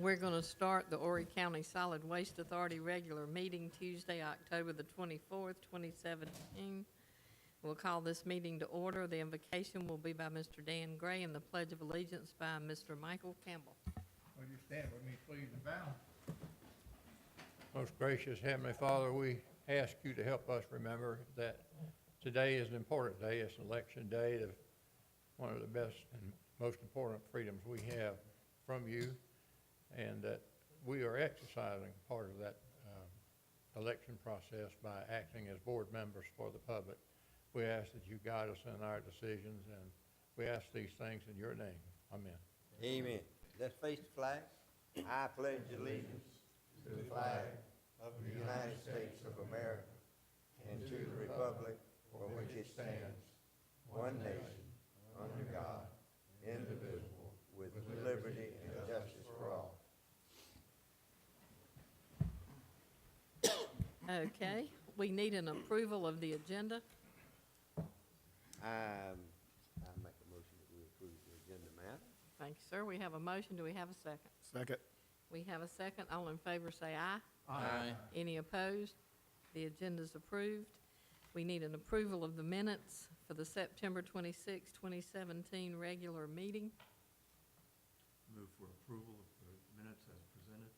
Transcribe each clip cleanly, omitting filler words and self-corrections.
We're going to start the Horry County Solid Waste Authority regular meeting Tuesday, October the 24th, 2017. We'll call this meeting to order. The invocation will be by Mr. Dan Gray and the Pledge of Allegiance by Mr. Michael Campbell. Will you stand with me, please, and bow? Most gracious Heavenly Father, we ask you to help us remember that today is an important day. It's an election day, one of the best and most important freedoms we have from you, and that we are exercising part of that election process by acting as board members for the public. We ask that you guide us in our decisions, and we ask these things in your name. Amen. Amen. Let's face the flag. I pledge allegiance to the flag of the United States of America and to the republic for which it stands, one nation, under God, indivisible, with liberty and justice for all. Okay, we need an approval of the agenda. I make a motion that we approve the agenda, ma'am. Thank you, sir. We have a motion. Do we have a second? Second. We have a second. All in favor say aye. Aye. Any opposed? The agenda is approved. We need an approval of the minutes for the September 26, 2017 regular meeting. Move for approval of the minutes as presented.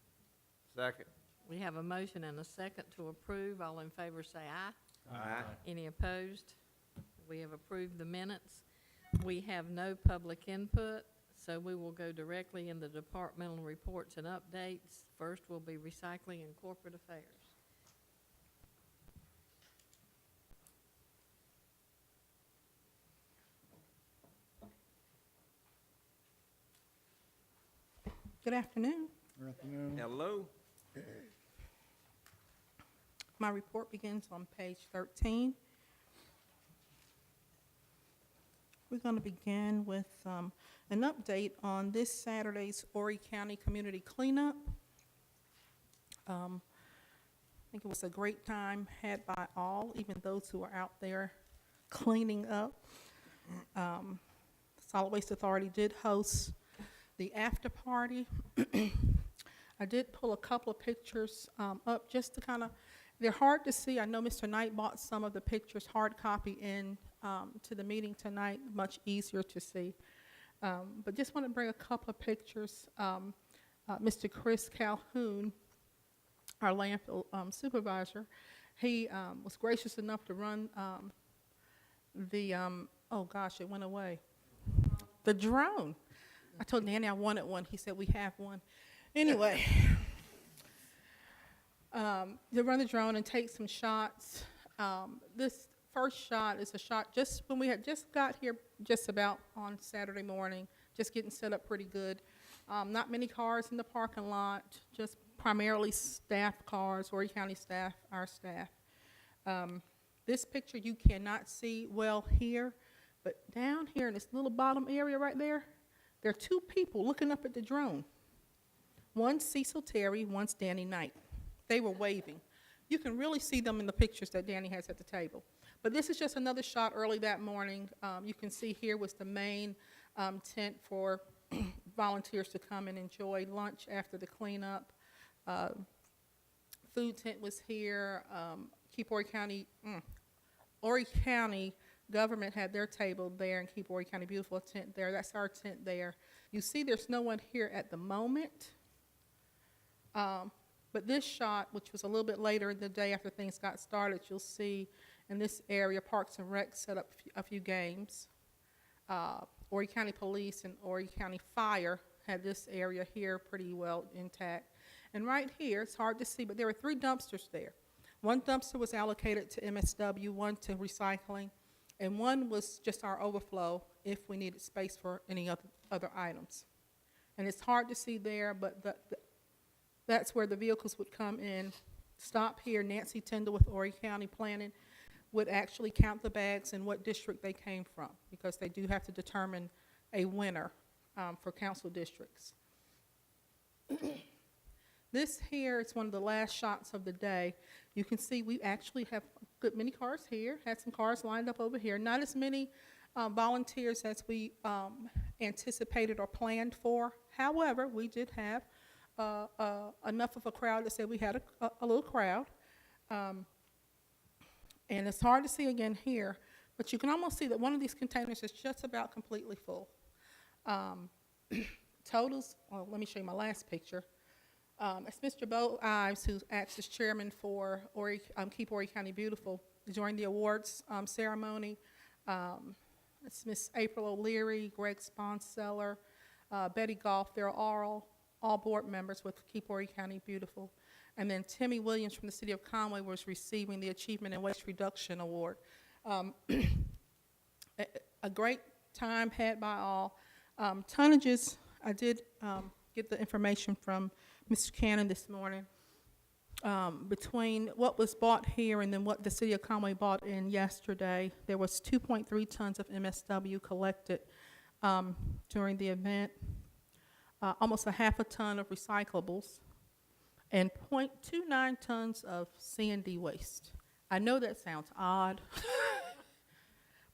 Second. We have a motion and a second to approve. All in favor say aye. Aye. Any opposed? We have approved the minutes. We have no public input, so we will go directly into departmental reports and updates. First will be recycling and corporate affairs. Good afternoon. Good afternoon. Hello. My report begins on page 13. We're going to begin with an update on this Saturday's Horry County Community Cleanup. I think it was a great time had by all, even those who are out there cleaning up. Solid Waste Authority did host the after party. I did pull a couple of pictures up just to kind of, they're hard to see. I know Mr. Knight bought some of the pictures, hard copy in to the meeting tonight, much easier to see. But just want to bring a couple of pictures. Mr. Chris Calhoun, our landfill supervisor, he was gracious enough to run oh gosh, it went away. The drone. I told Nanny I wanted one. He said, we have one. Anyway, to run the drone and take some shots. This first shot is a shot just when we had just got here just about on Saturday morning, just getting set up pretty good. Not many cars in the parking lot, just primarily staff cars, Horry County staff, our staff. This picture you cannot see well here, but down here in this little bottom area right there, there are two people looking up at the drone. One's Cecil Terry, one's Danny Knight. They were waving. You can really see them in the pictures that Danny has at the table. But this is just another shot early that morning. You can see here was the main tent for volunteers to come and enjoy lunch after the cleanup. Food tent was here. Keep Horry County, Horry County government had their table there, and Keep Horry County Beautiful tent there. That's our tent there. You see there's no one here at the moment. But this shot, which was a little bit later in the day after things got started, you'll see in this area, Parks and Rec set up a few games. Horry County Police and Horry County Fire had this area here pretty well intact. And right here, it's hard to see, but there were 3 dumpsters there. One dumpster was allocated to MSW, one to recycling, and one was just our overflow if we needed space for any other items. And it's hard to see there, but that's where the vehicles would come in, stop here. Nancy Tyndall with Horry County Planning would actually count the bags and what district they came from, because they do have to determine a winner for council districts. This here is one of the last shots of the day. You can see we actually have a good many cars here, had some cars lined up over here. Not as many volunteers as we anticipated or planned for. However, we did have enough of a crowd that said we had a little crowd. And it's hard to see again here, but you can almost see that one of these containers is just about completely full. Totals, well, let me show you my last picture. It's Mr. Bo Ives, who acts as chairman for Keep Horry County Beautiful during the awards ceremony. It's Miss April O'Leary, Greg Sponseller, Betty Goff. They're all board members with Keep Horry County Beautiful. And then Timmy Williams from the city of Conway was receiving the Achievement in Waste Reduction Award. A great time had by all. Tonnages, I did get the information from Mr. Cannon this morning. Between what was bought here and then what the city of Conway bought in yesterday, there was 2.3 tons of MSW collected during the event, almost a half a ton of recyclables, and 0.29 tons of C&D waste. I know that sounds odd,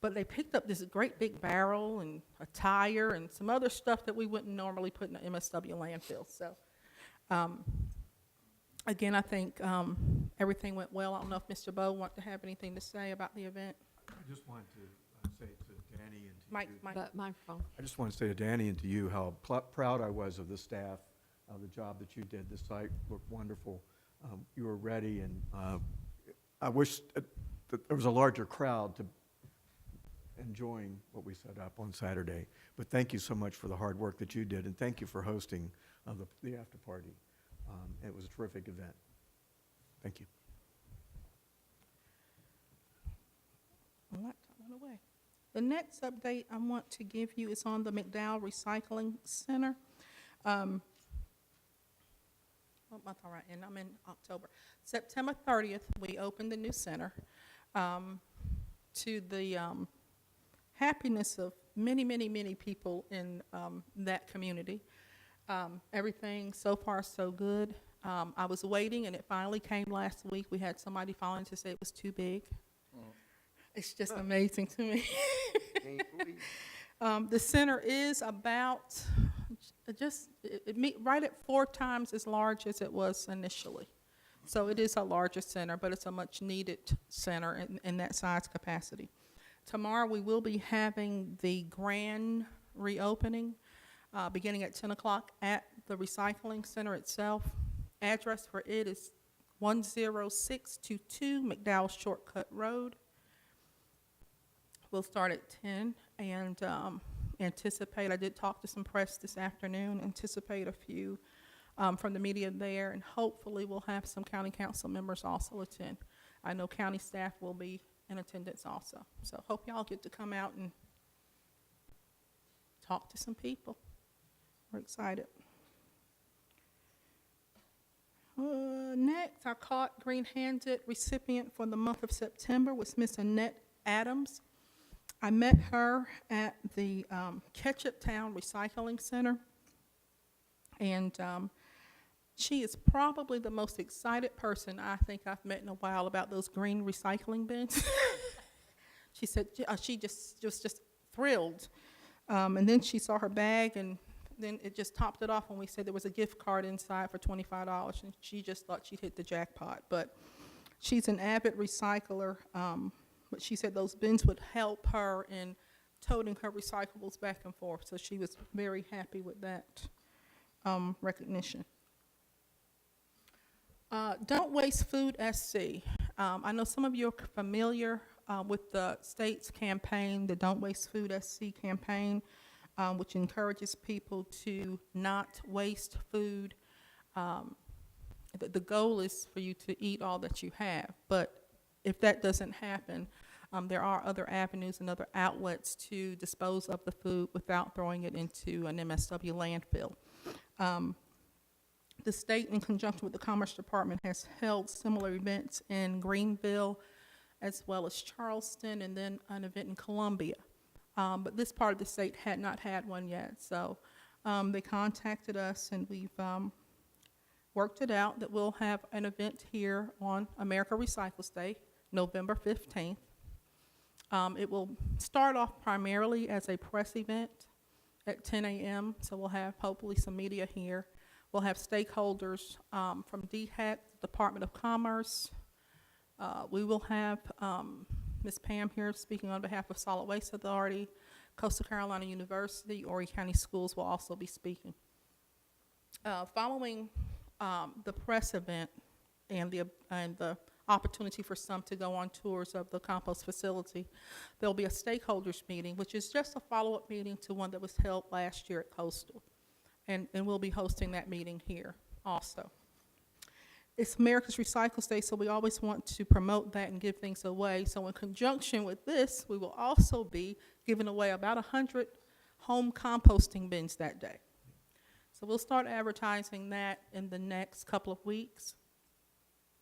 but they picked up this great big barrel and a tire and some other stuff that we wouldn't normally put in an MSW landfill. So, again, I think everything went well. I don't know if Mr. Bowe wants to have anything to say about the event. I just wanted to say to Danny and to Mike, you. Mike. But microphone. I just want to say to Danny and to you how proud I was of the staff, the job that you did. The site looked wonderful. You were ready, and I wish that there was a larger crowd to enjoying what we set up on Saturday. But thank you so much for the hard work that you did, and thank you for hosting the after party. It was a terrific event. Thank you. My laptop went away. The next update I want to give you is on the McDowell Recycling Center. What month am I in? I'm in October. September 30th, we opened the new center to the happiness of many, many, many people in that community. Everything so far so good. I was waiting, and it finally came last week. We had somebody finally to say it was too big. It's just amazing to me. The center is about right at 4 times as large as it was initially. So it is a larger center, but it's a much needed center in that size capacity. Tomorrow we will be having the grand reopening beginning at 10 o'clock at the recycling center itself. Address for it is 10622 McDowell Shortcut Road. We'll start at 10 and anticipate, I did talk to some press this afternoon, anticipate a few from the media there, and hopefully we'll have some county council members also attend. I know county staff will be in attendance also. So hope y'all get to come out and talk to some people. We're excited. Next, our caught green-handed recipient for the month of September was Miss Annette Adams. I met her at the Ketchup Town Recycling Center, and she is probably the most excited person I think I've met in a while about those green recycling bins. She said she was just thrilled, and then she saw her bag, and then it just topped it off when we said there was a gift card inside for $25, and she just thought she'd hit the jackpot. But she's an avid recycler. But she said those bins would help her in toting her recyclables back and forth. So she was very happy with that recognition. Don't Waste Food SC. I know some of you are familiar with the state's campaign, the Don't Waste Food SC campaign, which encourages people to not waste food. The goal is for you to eat all that you have, but if that doesn't happen, there are other avenues and other outlets to dispose of the food without throwing it into an MSW landfill. The state, in conjunction with the Commerce Department, has held similar events in Greenville, as well as Charleston, and then an event in Columbia. But this part of the state had not had one yet, so they contacted us, and we've worked it out that we'll have an event here on America Recycles Day, November 15th. It will start off primarily as a press event at 10 a.m., so we'll have hopefully some media here. We'll have stakeholders from DHEC, Department of Commerce. We will have Ms. Pam here speaking on behalf of Solid Waste Authority. Coastal Carolina University, Horry County Schools will also be speaking. Following the press event and the opportunity for some to go on tours of the compost facility, there'll be a stakeholders meeting, which is just a follow-up meeting to one that was held last year at Coastal. And we'll be hosting that meeting here also. It's America's Recycle Day, so we always want to promote that and give things away. So in conjunction with this, we will also be giving away about 100 home composting bins that day. So we'll start advertising that in the next couple of weeks.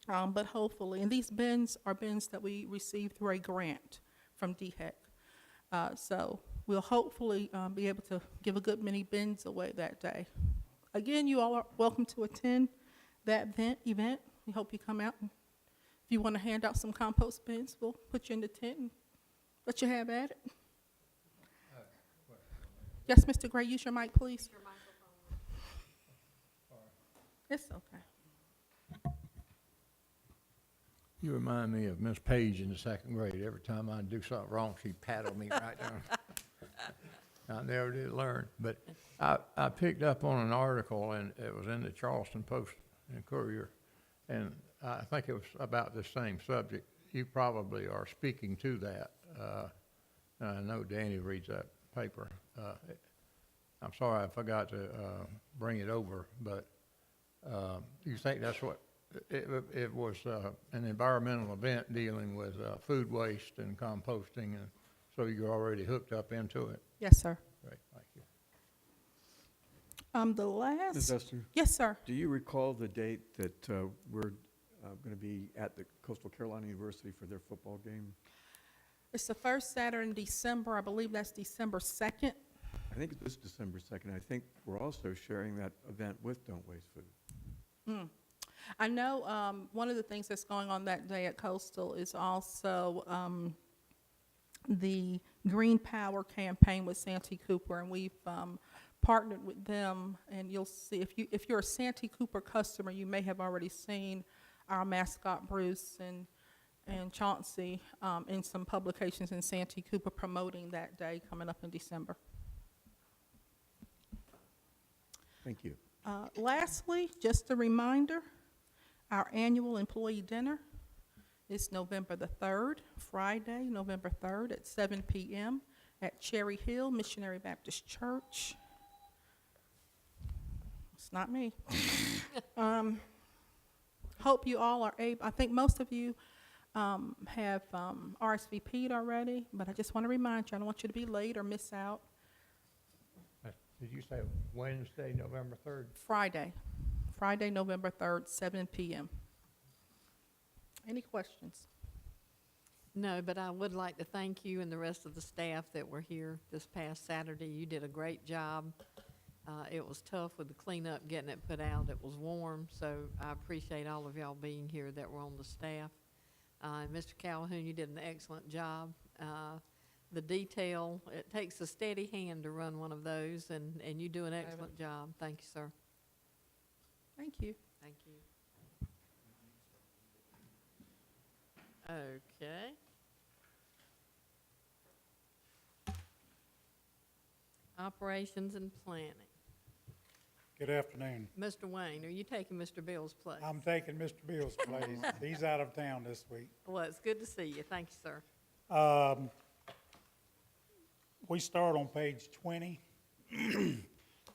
But hopefully, and these bins are bins that we received through a grant from DHEC. So we'll hopefully be able to give a good many bins away that day. Again, you all are welcome to attend that event. We hope you come out. And if you want to hand out some compost bins, we'll put you in the tent and let you have at it. Yes, Mr. Gray, use your mic, please. It's okay. You remind me of Miss Page in the second grade. Every time I do something wrong, she'd paddle me right down. I never did learn, but I picked up on an article, and it was in the Charleston Post and Courier, and I think it was about the same subject. You probably are speaking to that. I know Danny reads that paper. I'm sorry I forgot to bring it over, but you think that's what it was, an environmental event dealing with food waste and composting, and so you're already hooked up into it. Yes, sir. Great, thank you. The last. Ms. Esther, Yes, sir. do you recall the date that we're going to be at the Coastal Carolina University for their football game? It's the first Saturday in December. I believe that's December 2nd. I think it was December 2nd. I think we're also sharing that event with Don't Waste Food. I know one of the things that's going on that day at Coastal is also the Green Power campaign with Santee Cooper, and we've partnered with them. And you'll see, if you're a Santee Cooper customer, you may have already seen our mascot Bruce and Chauncey in some publications in Santee Cooper promoting that day coming up in December. Thank you. Lastly, just a reminder, our annual employee dinner is November the 3rd, Friday, November 3rd at 7 p.m. at Cherry Hill Missionary Baptist Church. It's not me. Hope you all are able, I think most of you have RSVP'd already, but I just want to remind you, I don't want you to be late or miss out. Did you say Wednesday, November 3rd? Friday, November 3rd, 7 p.m. Any questions? No, but I would like to thank you and the rest of the staff that were here this past Saturday. You did a great job. It was tough with the cleanup, getting it put out. It was warm, so I appreciate all of y'all being here that were on the staff. And Mr. Calhoun, you did an excellent job. The detail, it takes a steady hand to run one of those, and you do an excellent job. Thank you, sir. Thank you. Thank you. Okay. Operations and planning. Good afternoon. Mr. Wayne, are you taking Mr. Bill's place? I'm taking Mr. Bill's place. He's out of town this week. Well, it's good to see you. Thank you, sir. We start on page 20.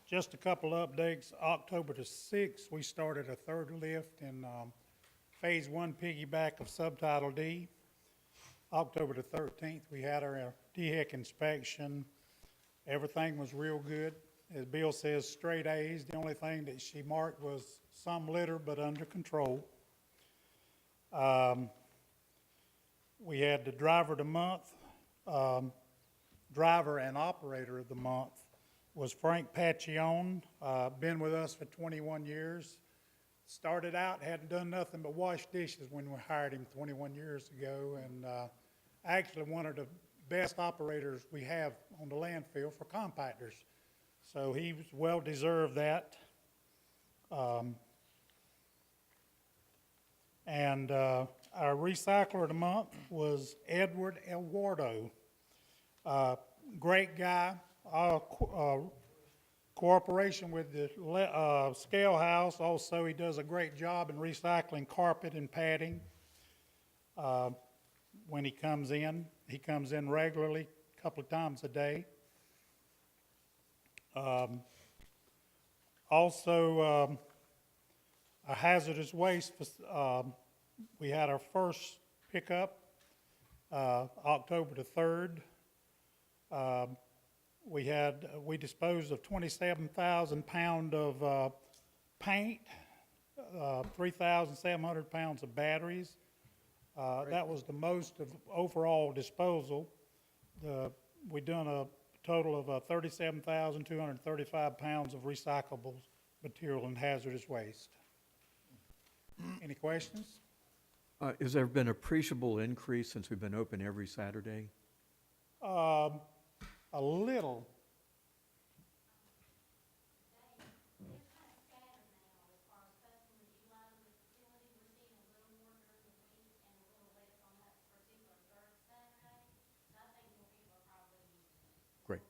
Just a couple updates. October the 6th, we started a third lift in Phase 1 piggyback of Subtitle D. October the 13th, we had our DHEC inspection. Everything was real good. As Bill says, straight A's. The only thing that she marked was some litter, but under control. We had the driver of the month. Driver and operator of the month was Frank Pacione. Been with us for 21 years. Started out, hadn't done nothing but wash dishes when we hired him 21 years ago, and actually one of the best operators we have on the landfill for compactors. So he well deserved that. And our recycler of the month was Edward Eduardo. Great guy. Cooperation with the Scale House. Also, he does a great job in recycling carpet and padding. When he comes in regularly, a couple of times a day. Also, a hazardous waste, we had our first pickup, October the 3rd. We disposed of 27,000 pound of paint, 3,700 pounds of batteries. That was the most of overall disposal. We done a total of 37,235 pounds of recyclable material and hazardous waste. Any questions? Has there been appreciable increase since we've been open every Saturday? A little. Great.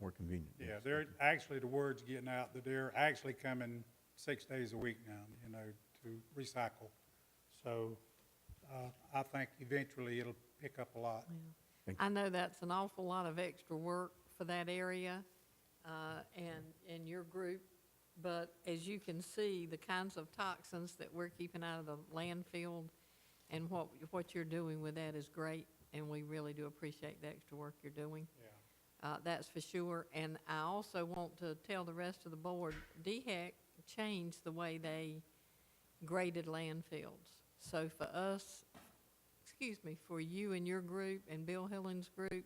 More convenient. Yeah, yes. they're actually, the word's getting out that they're actually coming 6 days a week now, to recycle. So, I think eventually it'll pick up a lot. I know that's an awful lot of extra work for that area, and your group, but as you can see, the kinds of toxins that we're keeping out of the landfill and what you're doing with that is great, and we really do appreciate the extra work you're doing. Yeah. That's for sure, and I also want to tell the rest of the board, DHEC changed the way they graded landfills. So for us, for you and your group and Bill Hillen's group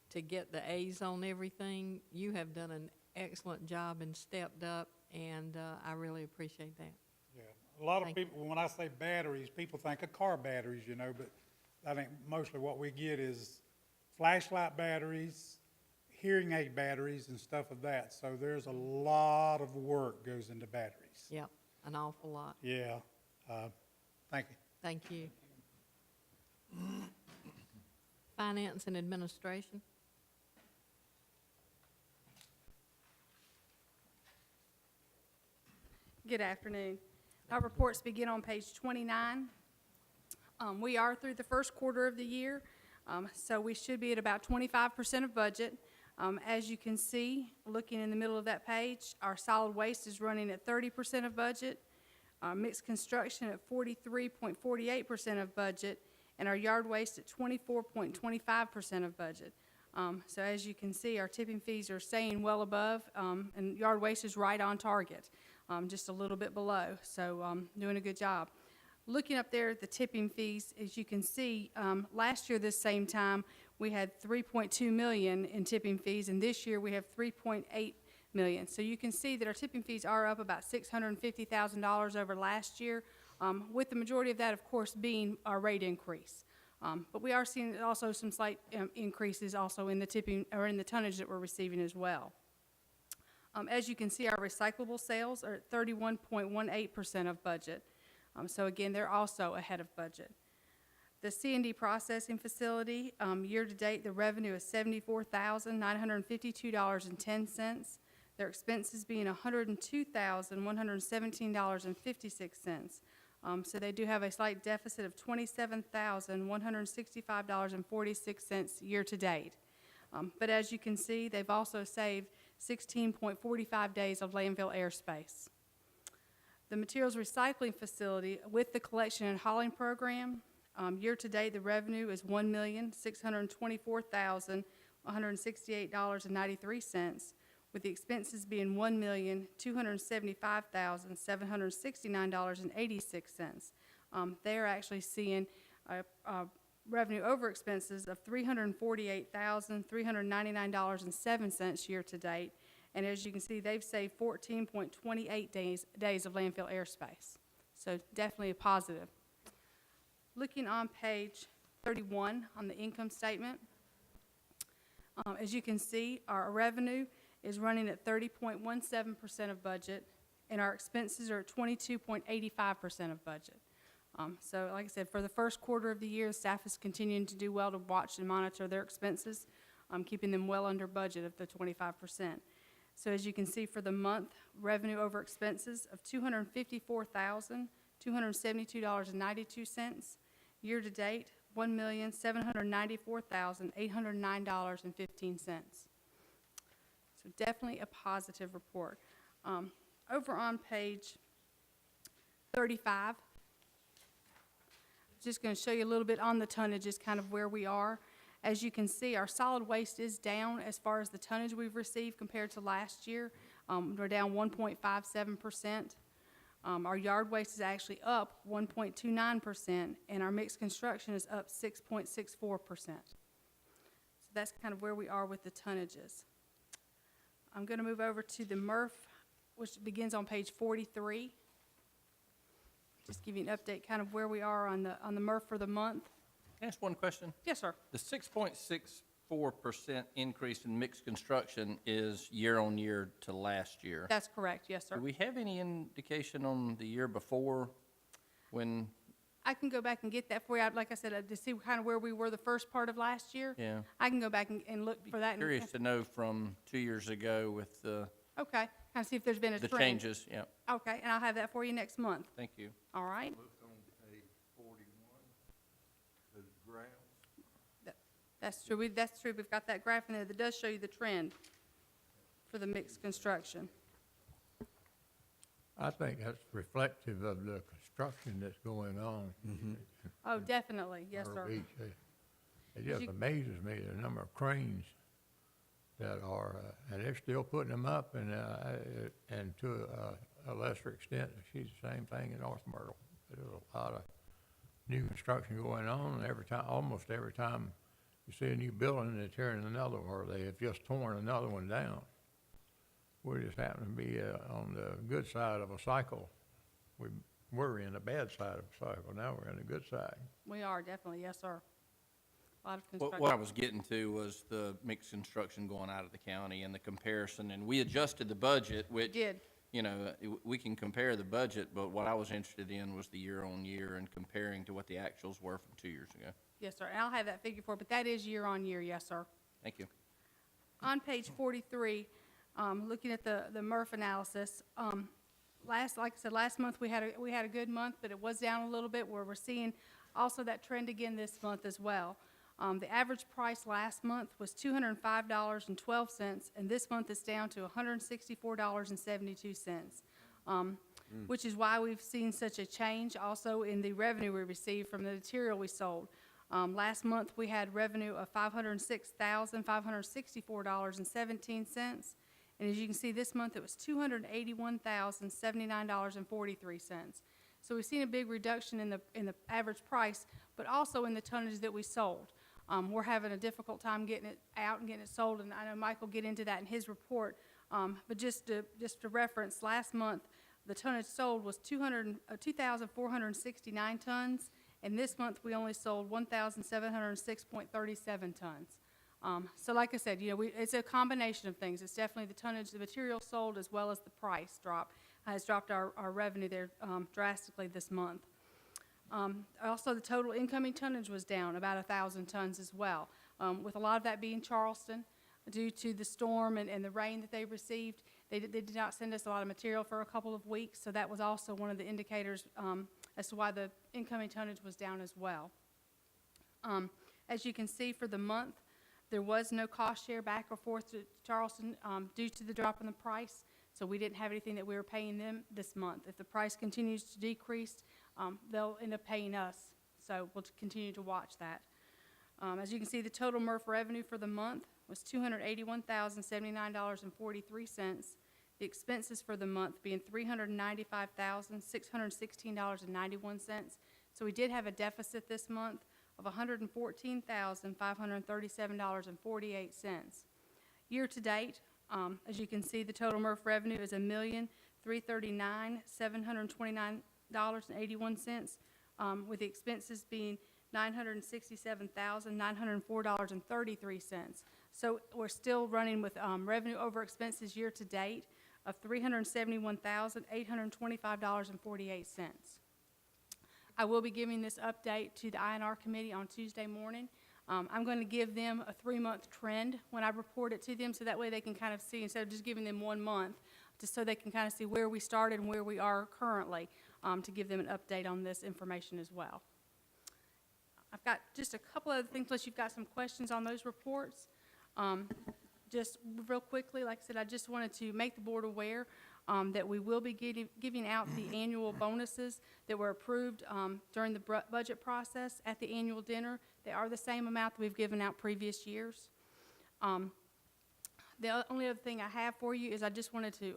to get the A's on everything, you have done an excellent job and stepped up, and I really appreciate that. Yeah, a lot of Thank you. people, when I say batteries, people think of car batteries, but I think mostly what we get is flashlight batteries, hearing aid batteries, and stuff of that. So there's a lot of work goes into batteries. Yep, an awful lot. Yeah, thank you. Thank you. Finance and Administration. Good afternoon. Our reports begin on page 29. We are through the first quarter of the year, so we should be at about 25% of budget. As you can see, looking in the middle of that page, our solid waste is running at 30% of budget, our mixed construction at 43.48% of budget, and our yard waste at 24.25% of budget. So as you can see, our tipping fees are staying well above, and yard waste is right on target, just a little bit below. So doing a good job. Looking up there at the tipping fees, as you can see, last year this same time, we had $3.2 million in tipping fees, and this year we have $3.8 million. So you can see that our tipping fees are up about $650,000 over last year, with the majority of that, of course, being our rate increase. But we are seeing also some slight increases also in the tipping, or in the tonnage that we're receiving as well. As you can see, our recyclable sales are at 31.18% of budget. So again, they're also ahead of budget. The C&D processing facility, year-to-date, the revenue is $74,952.10. Their expenses being $102,117.56. So they do have a slight deficit of $27,165.46 year-to-date. But as you can see, they've also saved 16.45 days of landfill airspace. The materials recycling facility with the collection and hauling program, year-to-date, the revenue is $1,624,168.93, with the expenses being $1,275,769.86. They are actually seeing revenue over expenses of $348,399.07 year-to-date. And as you can see, they've saved 14.28 days of landfill airspace. So definitely a positive. Looking on page 31 on the income statement, as you can see, our revenue is running at 30.17% of budget, and our expenses are at 22.85% of budget. So like I said, for the first quarter of the year, the staff is continuing to do well to watch and monitor their expenses, keeping them well under budget of the 25%. So as you can see, for the month, revenue over expenses of $254,272.92. Year-to-date, $1,794,809.15. So definitely a positive report. Over on page 35, just going to show you a little bit on the tonnages, kind of where we are. As you can see, our solid waste is down as far as the tonnage we've received compared to last year. We're down 1.57%. Our yard waste is actually up 1.29%, and our mixed construction is up 6.64%. So that's kind of where we are with the tonnages. I'm going to move over to the MRF, which begins on page 43. Just give you an update, kind of where we are on the MRF for the month. Can I ask one question? Yes, sir. The 6.64% increase in mixed construction is year-on-year to last year. That's correct. Yes, sir. Do we have any indication on the year before when, I can go back and get that for you. Like I said, to see kind of where we were the first part of last year. yeah? I can go back and look for that. Curious to know from 2 years ago with the Okay, kind of see if there's been a trend. changes, yeah. Okay, and I'll have that for you next month. Thank you. All right? Look on page 41, the graph. That's true. That's true. We've got that graph in there that does show you the trend for the mixed construction. I think that's reflective of the construction that's going on. Oh, definitely. Yes, Myrtle sir. Beach. It just you- amazes me, the number of cranes that are, and they're still putting them up, and to a lesser extent, she's the same thing in North Myrtle. There's a lot of new construction going on, and almost every time you see a new building, they're tearing another, or they have just torn another one down. We just happen to be on the good side of a cycle. We were in the bad side of a cycle, now we're in the good side. We are, definitely. Yes, sir. A lot of What construction. I was getting to was the mixed construction going out of the county and the comparison, and we adjusted the budget, which, Did. you know, we can compare the budget, but what I was interested in was the year-on-year and comparing to what the actuals were from 2 years ago. Yes, sir. And I'll have that figure for, but that is year on year. Yes, sir. Thank you. On page 43, looking at the MRF analysis, like I said, last month we had a good month, but it was down a little bit, where we're seeing also that trend again this month as well. The average price last month was $205.12, and this month it's down to $164.72, which is why we've seen such a change also in the revenue we received from the material we sold. Last month, we had revenue of $506,564.17, and as you can see, this month it was $281,079.43. So we've seen a big reduction in the average price, but also in the tonnage that we sold. We're having a difficult time getting it out and getting it sold, and I know Mike will get into that in his report. But just to reference, last month, the tonnage sold was 2,469 tons, and this month we only sold 1,706.37 tons. So like I said, you know, it's a combination of things. It's definitely the tonnage, the material sold, as well as the price drop has dropped our revenue there drastically this month. Also, the total incoming tonnage was down about 1,000 tons as well, with a lot of that being Charleston due to the storm and the rain that they received. They did not send us a lot of material for a couple of weeks, so that was also one of the indicators as to why the incoming tonnage was down as well. As you can see, for the month, there was no cost share back or forth to Charleston due to the drop in the price, so we didn't have anything that we were paying them this month. If the price continues to decrease, they'll end up paying us, so we'll continue to watch that. As you can see, the total MRF revenue for the month was $281,079.43. The expenses for the month being $395,616.91. So we did have a deficit this month of $114,537.48. Year to date, as you can see, the total MRF revenue is $1,339,729.81, with the expenses being $967,904.33. So we're still running with revenue over expenses year to date. of $371,825.48. I will be giving this update to the INR committee on Tuesday morning. I'm going to give them a 3-month trend when I report it to them, so that way they can kind of see, instead of just giving them 1 month, just so they can kind of see where we started and where we are currently, to give them an update on this information as well. I've got just a couple other things, unless you've got some questions on those reports. Just real quickly, like I said, I just wanted to make the board aware that we will be giving out the annual bonuses that were approved during the budget process at the annual dinner. They are the same amount that we've given out previous years. The only other thing I have for you is I just wanted to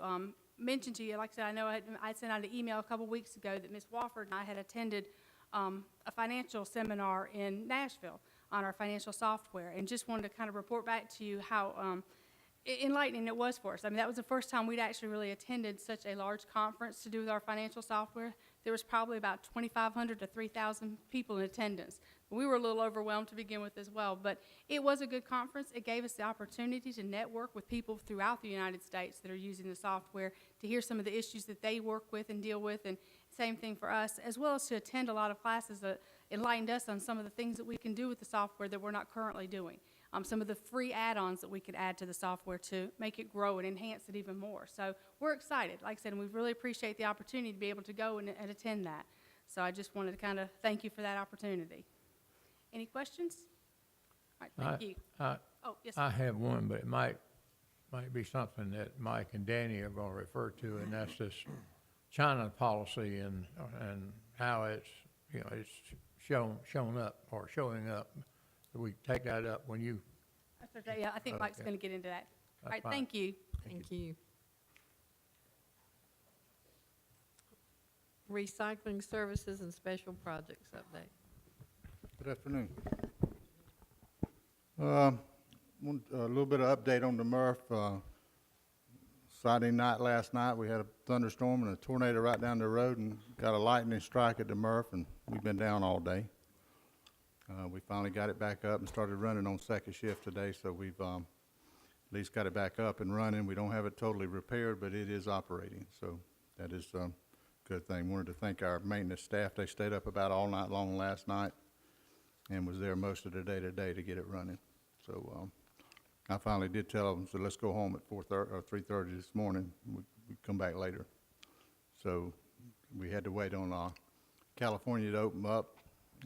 mention to you, like I said, I know I sent out an email a couple weeks ago that Ms. Wofford and I had attended a financial seminar in Nashville on our financial software, and just wanted to kind of report back to you how enlightening it was for us. I mean, that was the first time we'd actually really attended such a large conference to do with our financial software. There was probably about 2,500 to 3,000 people in attendance. We were a little overwhelmed to begin with as well, but it was a good conference. It gave us the opportunity to network with people throughout the United States that are using the software, to hear some of the issues that they work with and deal with, and same thing for us, as well as to attend a lot of classes that enlightened us on some of the things that we can do with the software that we're not currently doing. Some of the free add-ons that we could add to the software to make it grow and enhance it even more. So we're excited. Like I said, and we really appreciate the opportunity to be able to go and attend that. So I just wanted to kind of thank you for that opportunity. Any questions? All right, thank you. Oh, yes, I sir. have one, but it might be something that Mike and Danny are going to refer to, and that's this China policy and how it's, you know, it's shown up or showing up. We take that up when you. That's okay. Yeah, I think Mike's Okay. going to get into that. All That's right, fine. thank you. Thank you. Recycling services and special projects update. Good afternoon. A little bit of update on the MRF. Saturday night, last night, we had a thunderstorm and a tornado right down the road and got a lightning strike at the MRF, and we've been down all day. We finally got it back up and started running on second shift today, so we've at least got it back up and running. We don't have it totally repaired, but it is operating, so that is a good thing. Wanted to thank our maintenance staff. They stayed up about all night long last night and was there most of the day today to get it running. So I finally did tell them, so let's go home at 4:30 or 3:30 this morning. We come back later. So we had to wait on California to open up,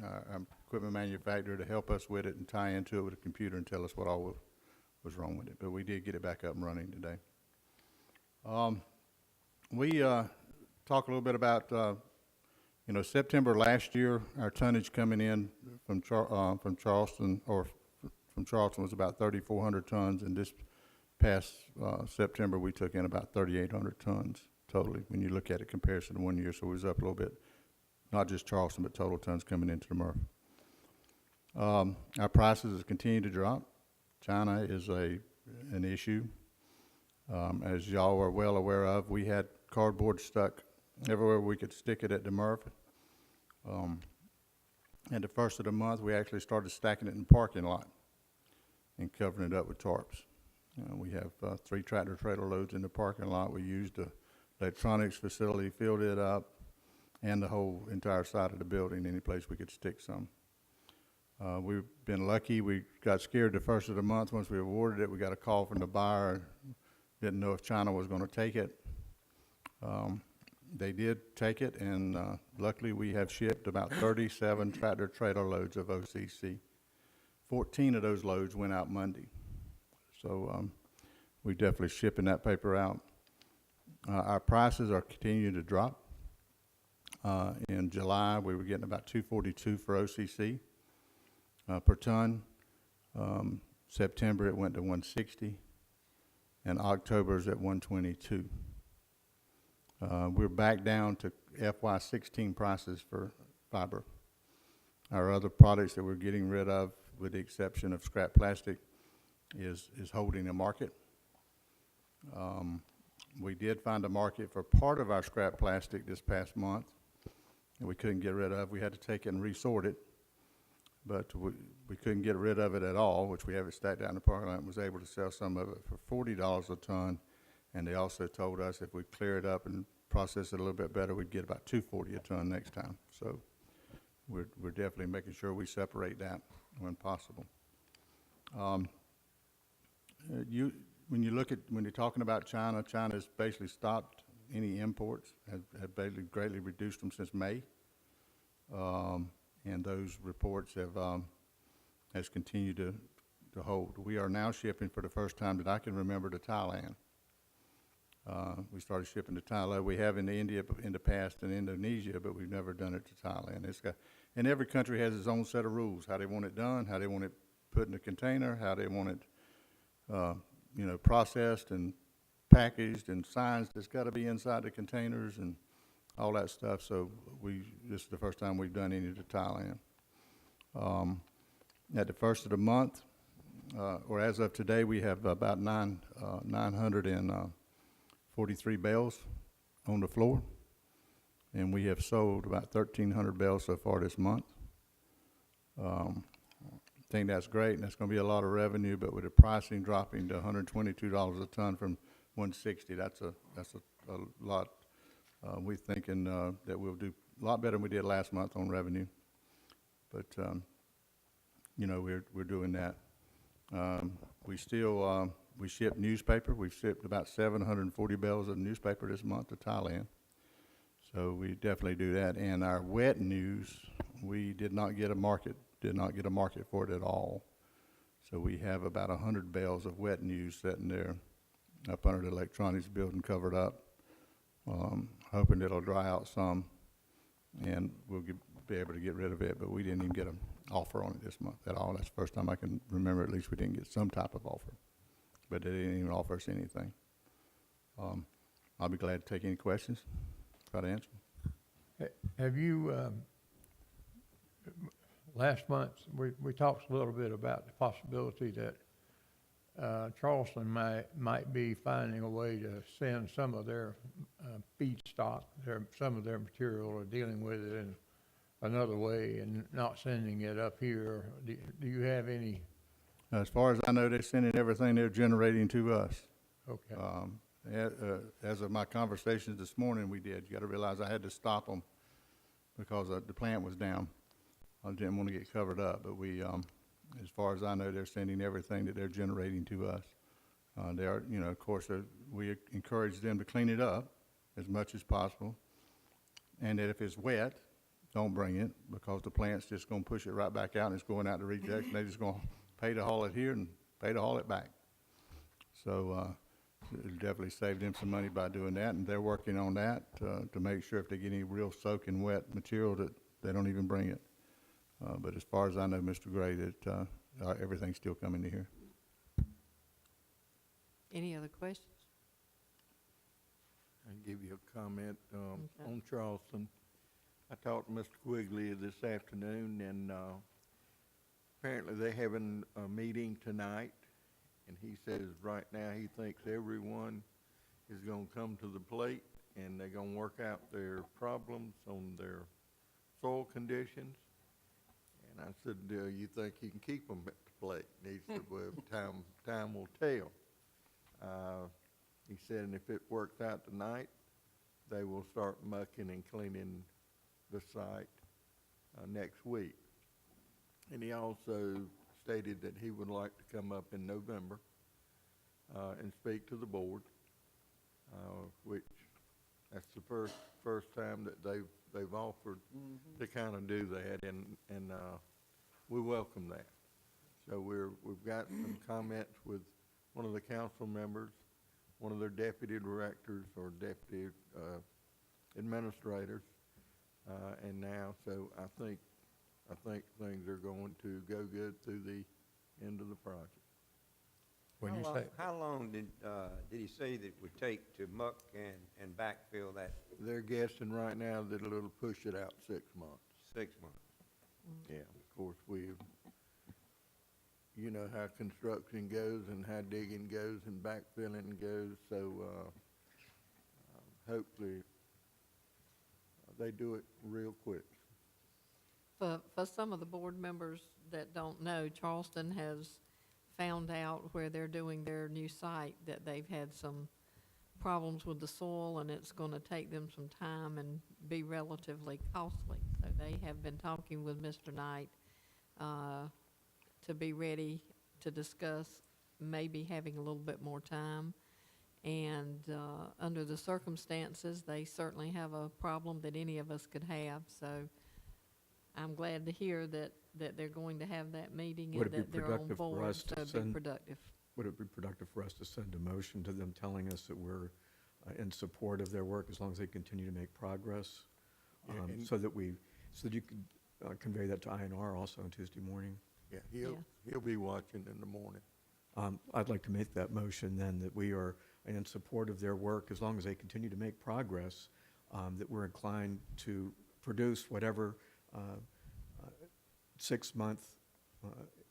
our equipment manufacturer, to help us with it and tie into it with a computer and tell us what all was wrong with it. But we did get it back up and running today. We talk a little bit about, you know, September last year, our tonnage coming in from Charleston was about 3,400 tons, and this past September we took in about 3,800 tons totally when you look at it comparison to 1 year. So it was up a little bit, not just Charleston, but total tons coming into the MRF. Our prices have continued to drop. China is an issue. As y'all are well aware of, we had cardboard stuck everywhere we could stick it at the MRF. At the first of the month, we actually started stacking it in the parking lot and covering it up with tarps. We have 3 tractor trailer loads in the parking lot. We used the electronics facility, filled it up, and the whole entire side of the building, any place we could stick some. We've been lucky. We got scared the first of the month. Once we awarded it, we got a call from the buyer. Didn't know if China was going to take it. They did take it, and luckily we have shipped about 37 tractor trailer loads of OCC. 14 of those loads went out Monday. So we're definitely shipping that paper out. Our prices are continuing to drop. In July, we were getting about $242 for OCC per ton. September, it went to $160, and October's at $122. We're back down to FY16 prices for fiber. Our other products that we're getting rid of, with the exception of scrap plastic, is holding a market. We did find a market for part of our scrap plastic this past month that we couldn't get rid of. We had to take it and resort it, but we couldn't get rid of it at all, which we have it stacked out in the parking lot, and was able to sell some of it for $40 a ton And they also told us if we clear it up and process it a little bit better, we'd get about 240 a ton next time. So we're definitely making sure we separate that when possible. When you're talking about China, China's basically stopped any imports, have basically greatly reduced them since May. And those reports has continued to hold. We are now shipping for the first time that I can remember to Thailand. We started shipping to Thailand. We have in India in the past and Indonesia, but we've never done it to Thailand. And every country has its own set of rules, how they want it done, how they want it put in a container, how they want it, processed and packaged and signs that's got to be inside the containers and all that stuff. So this is the first time we've done any to Thailand. At the first of the month, or as of today, we have about 943 bales on the floor, and we have sold about 1,300 bales so far this month. I think that's great, and that's going to be a lot of revenue, but with the pricing dropping to $122 a ton from $160, that's a lot. We're thinking that we'll do a lot better than we did last month on revenue, but we're doing that. We ship newspaper. We've shipped about 740 bales of newspaper this month to Thailand. So we definitely do that. And our wet news, we did not get a market for it at all. So we have about 100 bales of wet news sitting there up under the electronics building covered up, hoping it'll dry out some and we'll be able to get rid of it. But we didn't even get an offer on it this month at all. That's the first time I can remember at least we didn't get some type of offer. But they didn't even offer us anything. I'll be glad to take any questions, try to answer them. Have you, last month, we talked a little bit about the possibility that Charleston might be finding a way to send some of their feedstock, some of their material, or dealing with it in another way and not sending it up here. Do you have any? As far as I know, they're sending everything they're generating to us. Okay. As of my conversations this morning, we did. You got to realize I had to stop them because the plant was down. I didn't want to get covered up, but as far as I know, they're sending everything that they're generating to us. They are, of course, we encourage them to clean it up as much as possible, and that if it's wet, don't bring it because the plant's just going to push it right back out and it's going out to rejection. They're just going to pay to haul it here and pay to haul it back. So it'll definitely save them some money by doing that, and they're working on that to make sure if they get any real soaking wet material that they don't even bring it. But as far as I know, Mr. Gray, that everything's still coming to here. Any other questions? I'll give you a comment Okay. on Charleston. I talked to Mr. Quigley this afternoon, and apparently they're having a meeting tonight, and he says right now he thinks everyone is going to come to the plate, and they're going to work out their problems on their soil conditions. And I said, you think you can keep them at the plate? And he said, well, time will tell. He said, and if it works out tonight, they will start mucking and cleaning the site next week. And he also stated that he would like to come up in November and speak to the board, which that's the first time that they've offered to kind of do that, and we welcome that. So we've got some comments with one of the council members, one of their deputy directors or deputy administrators, and now, so I think things are going to go good through the end of the project. When you say, How long did he say that it would take to muck and backfill that? They're guessing right now that it'll push it out 6 months. 6 months. Yeah, of course, you know how construction goes and how digging goes and backfilling goes, so hopefully they do it real quick. For some of the board members that don't know, Charleston has found out where they're doing their new site that they've had some problems with the soil, and it's gonna take them some time and be relatively costly. So they have been talking with Mr. Knight, to be ready to discuss maybe having a little bit more time. And, under the circumstances, they certainly have a problem that any of us could have, so I'm glad to hear that they're going to have that meeting Would and it be that they're on productive for board, us to so it'd be send- productive. Would it be productive for us to send a motion to them telling us that we're in support of their work as long as they continue to make progress? Yeah, and- So that you could convey that to INR also on Tuesday morning? Yeah, Yeah. he'll be watching in the morning. I'd like to make that motion then, that we are in support of their work as long as they continue to make progress, that we're inclined to produce whatever 6-month,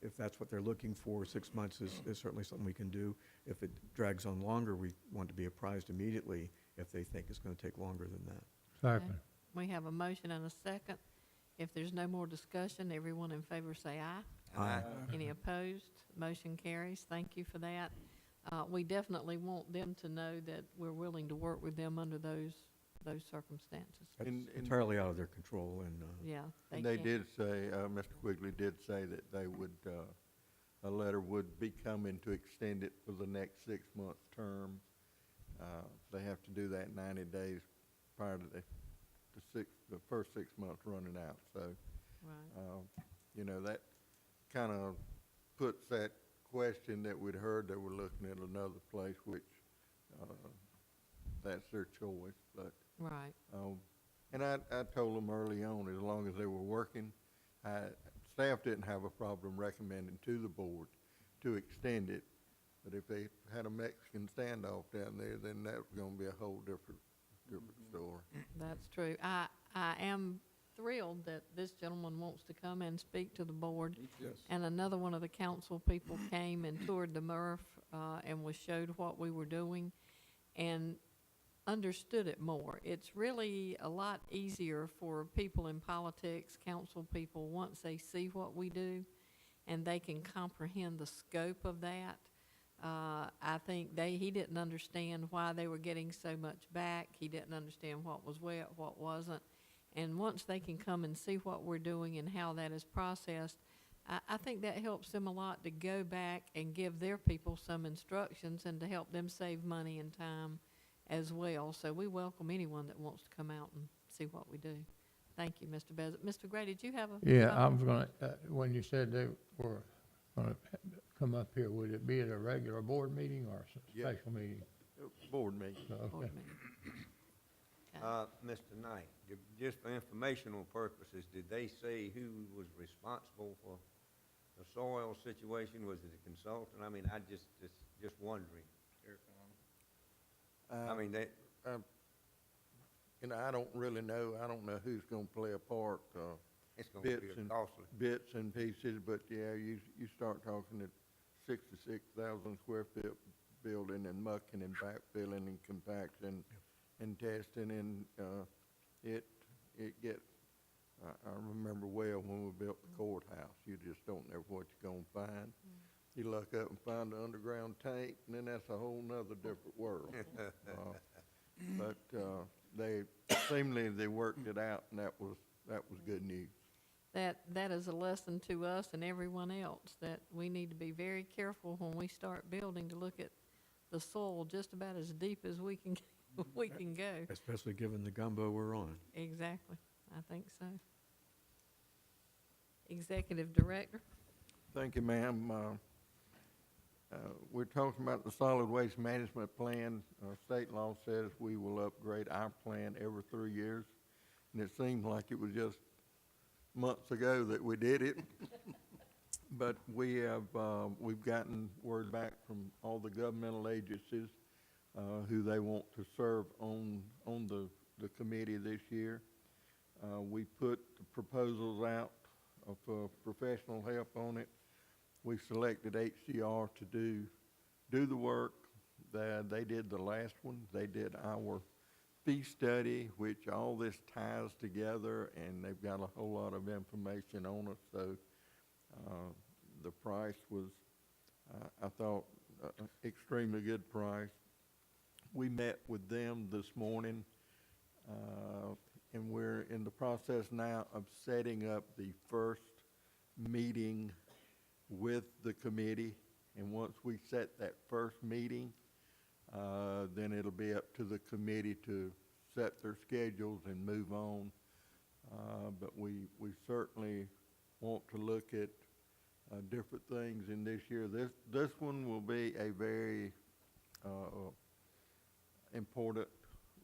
if that's what they're looking for, 6 months is certainly something we can do. If it drags on longer, we want to be apprised immediately if they think it's going to take longer than that. Second. We have a motion and a second. If there's no more discussion, everyone in favor say aye. Aye. Any opposed? Motion carries. Thank you for that. We definitely want them to know that we're willing to work with them under those circumstances. That's And- entirely out of their control, and Yeah, And they can't- did say, Mr. Quigley did say that they would, a letter would be coming to extend it for the next 6-month term. They have to do that 90 days prior to the first 6 months running out. So, Right. that kind of puts that question that we'd heard, they were looking at another place, which, that's their choice, but, Right. and I told them early on, as long as they were working, staff didn't have a problem recommending to the board to extend it, but if they had a Mexican standoff down there, then that was gonna be a whole different story. That's true. I am thrilled that this gentleman wants to come and speak to the board. Yes. And another one of the council people came and toured the MRF, and was showed what we were doing and understood it more. It's really a lot easier for people in politics, council people, once they see what we do and they can comprehend the scope of that. I think he didn't understand why they were getting so much back. He didn't understand what was wet, what wasn't. And once they can come and see what we're doing and how that is processed, I think that helps them a lot to go back and give their people some instructions and to help them save money and time as well. So we welcome anyone that wants to come out and see what we do. Thank you, Mr. Bezzett. Mr. Gray, did you have a? Yeah, I comment? was gonna, when you said they were gonna come up here, would it be at a regular board meeting or a Yeah. special meeting? Board meeting. Board Okay. meeting. Mr. Knight, just for informational purposes, did they say who was responsible for the soil situation? Was it a consultant? I mean, I just wondering. I mean, they, I don't really know, I don't know who's gonna play a part, it's gonna be bits and costly. bits and pieces, but yeah, you start talking at 66,000 square foot building and mucking and backfilling and compaction and testing and, it gets, I remember well when we built the courthouse, you just don't know what you're gonna find. You look up and find the underground tank, and then that's a whole nother different world. But, they worked it out, and that was good news. That is a lesson to us and everyone else, that we need to be very careful when we start building to look at the soil just about as deep as we can go. Especially given the gumbo we're on. Exactly. I think so. Executive Director? Thank you, ma'am. We're talking about the solid waste management plan. State law says we will upgrade our plan every 3 years, and it seems like it was just months ago that we did it. But we've gotten word back from all the governmental agencies who they want to serve on the committee this year. We put the proposals out for professional help on it. We selected HCR to do the work. They did the last one. They did our fee study, which all this ties together, and they've got a whole lot of information on it. So the price was, I thought, extremely good price. we met with them this morning, and we're in the process now of setting up the first meeting with the committee. And once we set that first meeting, then it'll be up to the committee to set their schedules and move on. But we certainly want to look at different things in this year. This one will be a very important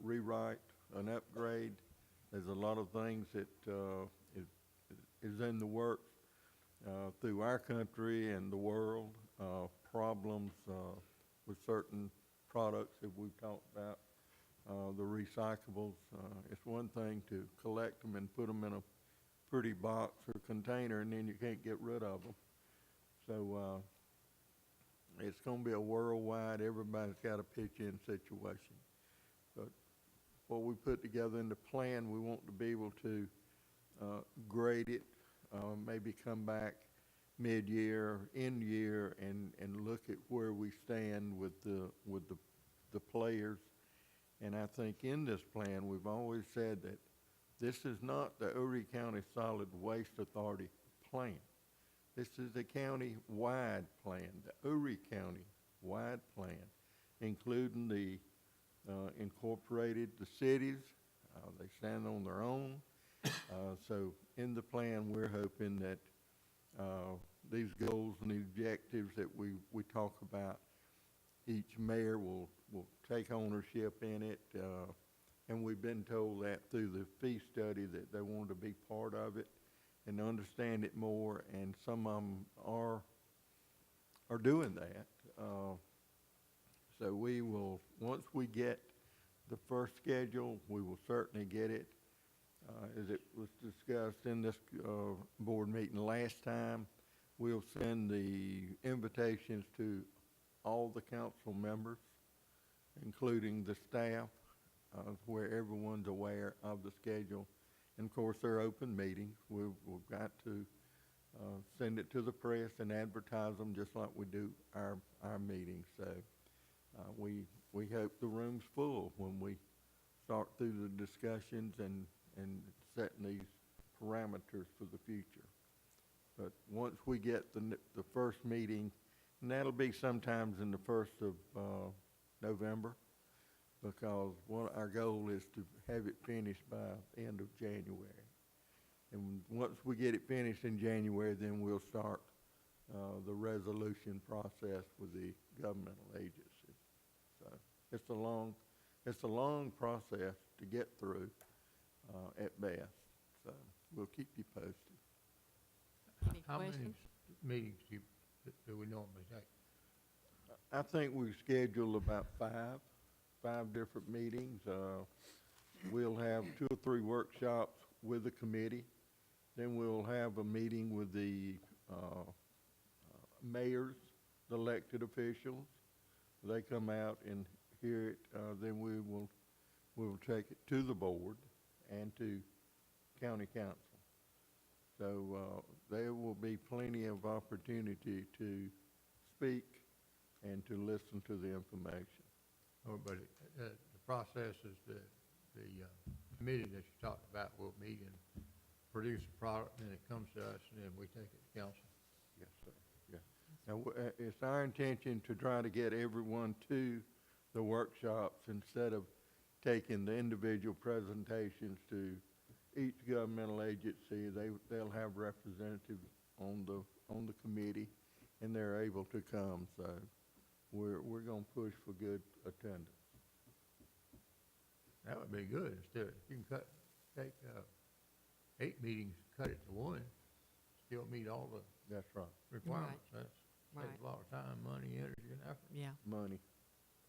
rewrite, an upgrade. There's a lot of things that is in the works through our country and the world, problems with certain products that we've talked about, the recyclables. It's one thing to collect them and put them in a pretty box or container, and then you can't get rid of them. So it's going to be a worldwide, everybody's got a pitch in situation. But what we put together in the plan, we want to be able to grade it, maybe come back mid-year, end-year, and look at where we stand with the players. And I think in this plan, we've always said that this is not the Horry County Solid Waste Authority plan. This is a county-wide plan, the Horry County-wide plan, including the incorporated, the cities. They stand on their own. So in the plan, we're hoping that these goals and the objectives that we talk about, each mayor will take ownership in it. And we've been told that through the fee study that they want to be part of it and understand it more, and some of them are doing that. So we will, once we get the first schedule, we will certainly get it. As it was discussed in this board meeting last time, we'll send the invitations to all the council members, including the staff, where everyone's aware of the schedule. And of course, they're open meetings. We've got to send it to the press and advertise them just like we do our meetings. So we hope the room's full when we start through the discussions and setting these parameters for the future. But once we get the first meeting, and that'll be sometimes in the 1st of November, because our goal is to have it finished by the end of January. And once we get it finished in January, then we'll start the resolution process with the governmental agencies. So it's a long process to get through at best. So we'll keep you posted. Any How many questions? meetings do we normally take? I think we schedule about five different meetings. We'll have 2 or 3 workshops with the committee. Then we'll have a meeting with the mayors, the elected officials. They come out and hear it. Then we'll take it to the board and to county council. So there will be plenty of opportunity to speak and to listen to the information. Oh, but the process is the committee that you talked about will meet and produce a product, and then it comes to us, and then we take it to council. Yes, sir. Yeah. Now, it's our intention to try to get everyone to the workshops instead of taking the individual presentations to each governmental agency. They'll have representatives on the committee, and they're able to come. So we're going to push for good attendance. That would be good. Instead, if you can take 8 meetings, cut it to 1, still meet all the That's right. requirements. That Right. takes a lot of time, money, energy, and effort. Yeah. Money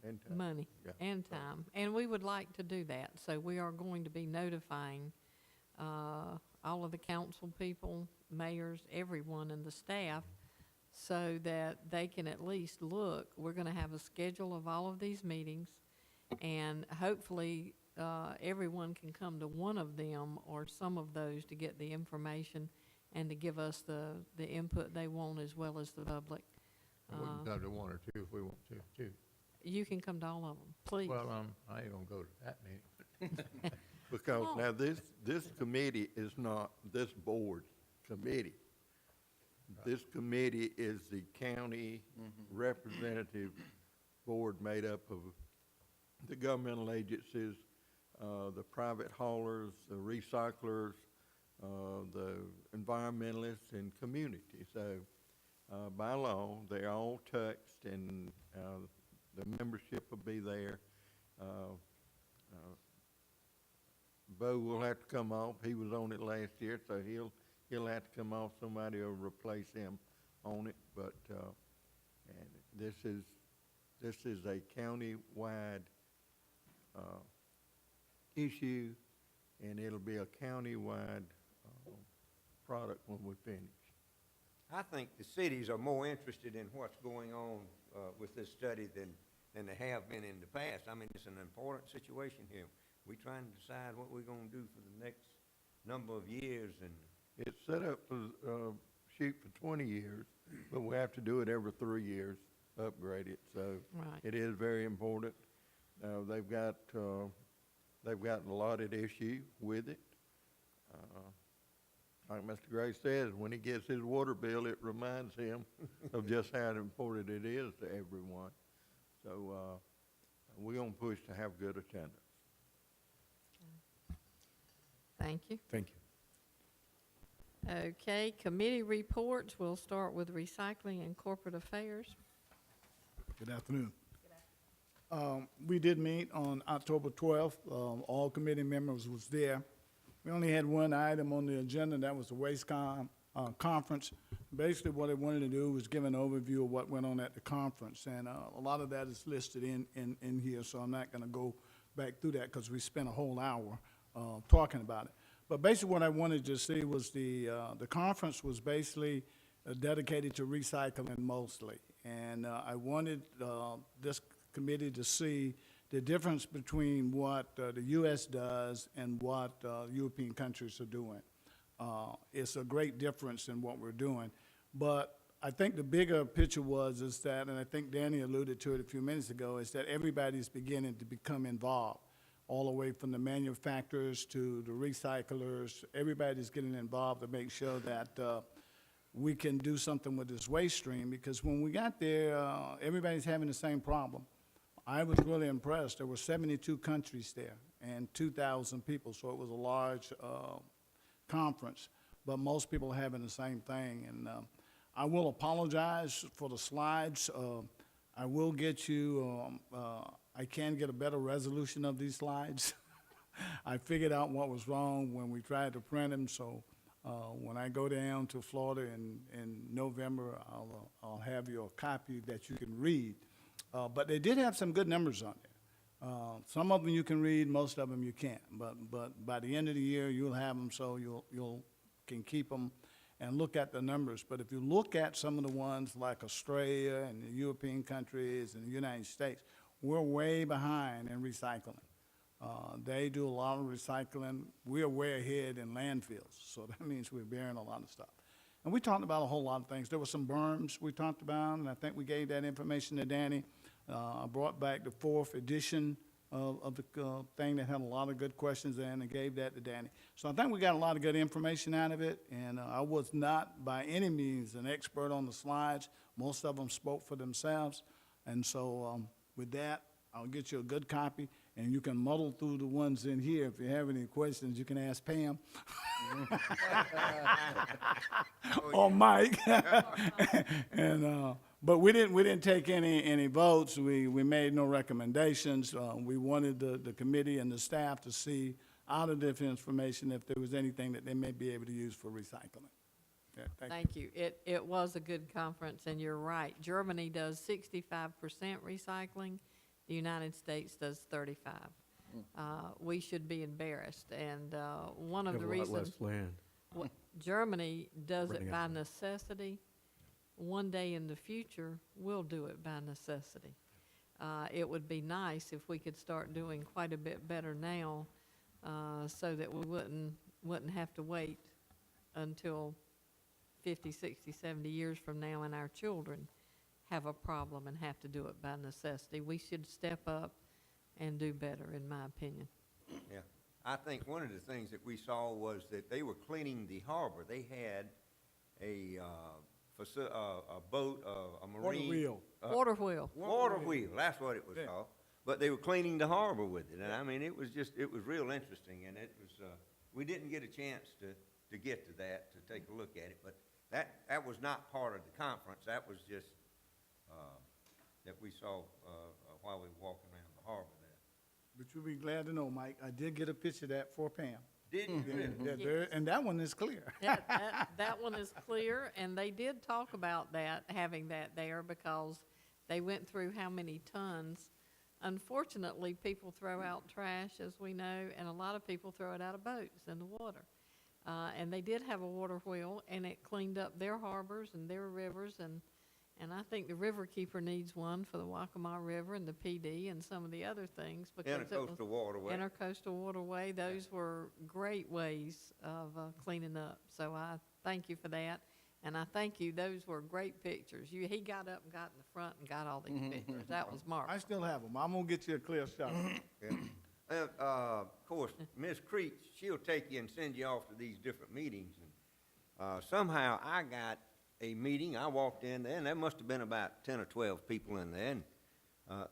and time. Money Yeah. and time. And we would like to do that. So we are going to be notifying all of the council people, mayors, everyone and the staff, so that they can at least look. We're going to have a schedule of all of these meetings, and hopefully everyone can come to one of them or some of those to get the information and to give us the input they want, as well as the public. And we can come to 1 or 2 if we want to, too. You can come to all of them, please. Well, I ain't gonna go to that meeting. Because Oh. now this committee is not this board's committee. This committee is the county representative board made up of the governmental agencies, the private haulers, the recyclers, the environmentalists and community. So, by law, they're all touched and, the membership will be there. Bo will have to come off. He was on it last year, so he'll have to come off. Somebody will replace him on it. But, and this is a county-wide, issue, and it'll be a county-wide, product when we finish. I think the cities are more interested in what's going on with this study than they have been in the past. I mean, it's an important situation here. We're trying to decide what we're gonna do for the next number of years, and It's set up for, shoot for 20 years, but we have to do it every 3 years, upgrade it, so Right. it is very important. They've got a lot at issue with it. Like Mr. Gray says, when he gets his water bill, it reminds him of just how important it is to everyone. So, we're gonna push to have good attendance. Thank you. Thank you. Okay, committee reports. We'll start with recycling and corporate affairs. Good afternoon. We did meet on October 12th. All committee members was there. We only had one item on the agenda, that was the WasteCom conference. Basically, what I wanted to do was give an overview of what went on at the conference, and a lot of that is listed in here, so I'm not going to go back through that because we spent a whole hour talking about it. But basically, what I wanted to see was the conference was basically dedicated to recycling mostly, and I wanted this committee to see the difference between what the U.S. does and what European countries are doing. It's a great difference in what we're doing. But I think the bigger picture is that, and I think Danny alluded to it a few minutes ago, is that everybody's beginning to become involved, all the way from the manufacturers to the recyclers. Everybody's getting involved to make sure that we can do something with this waste stream, because when we got there, everybody's having the same problem. I was really impressed. There were 72 countries there and 2,000 people, so it was a large conference, but most people are having the same thing. And I will apologize for the slides. I will get you, I can get a better resolution of these slides. I figured out what was wrong when we tried to print them, so when I go down to Florida in November, I'll have you a copy that you can read. But they did have some good numbers on there. Some of them you can read, most of them you can't. But by the end of the year, you'll have them, so you'll can keep them and look at the numbers. But if you look at some of the ones like Australia and the European countries and the United States, we're way behind in recycling. They do a lot of recycling. We're way ahead in landfills, so that means we're bearing a lot of stuff. And we talked about a whole lot of things. There were some berms we talked about, and I think we gave that information to Danny. I brought back the 4th edition of the thing that had a lot of good questions in and gave that to Danny. So I think we got a lot of good information out of it, and I was not by any means an expert on the slides. Most of them spoke for themselves. And so with that, I'll get you a good copy, and you can muddle through the ones in here. If you have any questions, you can ask Pam. Or Mike. And, but we didn't take any votes. We made no recommendations. We wanted the committee and the staff to see out of this information if there was anything that they may be able to use for recycling. Yeah, thank you. Thank you. It was a good conference, and you're right. Germany does 65% recycling. The United States does 35. We should be embarrassed, and one of Have the a lot reasons less land. Germany does it Running by out of land. necessity. One day in the future, we'll do it by necessity. It would be nice if we could start doing quite a bit better now, so that we wouldn't have to wait until 50, 60, 70 years from now and our children have a problem and have to do it by necessity. We should step up and do better, in my opinion. Yeah. I think one of the things that we saw was that they were cleaning the harbor. They had a boat, a marine. wheel. Water wheel. Water wheel, that's what it was called. But they were cleaning the harbor with it, and I mean, it was real interesting, and it was, we didn't get a chance to get to that, to take a look at it, but that was not part of the conference, that was just, that we saw, while we were walking around the harbor there. But you'll be glad to know, Mike, I did get a picture of that for Pam. Didn't you really? Yeah, there- and that one is clear. That one is clear, and they did talk about that, having that there, because they went through how many tons. Unfortunately, people throw out trash, as we know, and a lot of people throw it out of boats in the water. And they did have a water wheel, and it cleaned up their harbors and their rivers, and I think the river keeper needs one for the Waccamaw River and the PD and some of the other things. because it was- Intercoastal waterway. Intercoastal waterway, those were great ways of cleaning up. So I thank you for that, and I thank you, those were great pictures. He got up and got in the front and got all these pictures. That was I marvelous. still have them. I'm gonna get you a clear shot. Yeah. Of course, Ms. Creech, she'll take you and send you off to these different meetings. And somehow I got a meeting, I walked in there, and there must have been about 10 or 12 people in there. And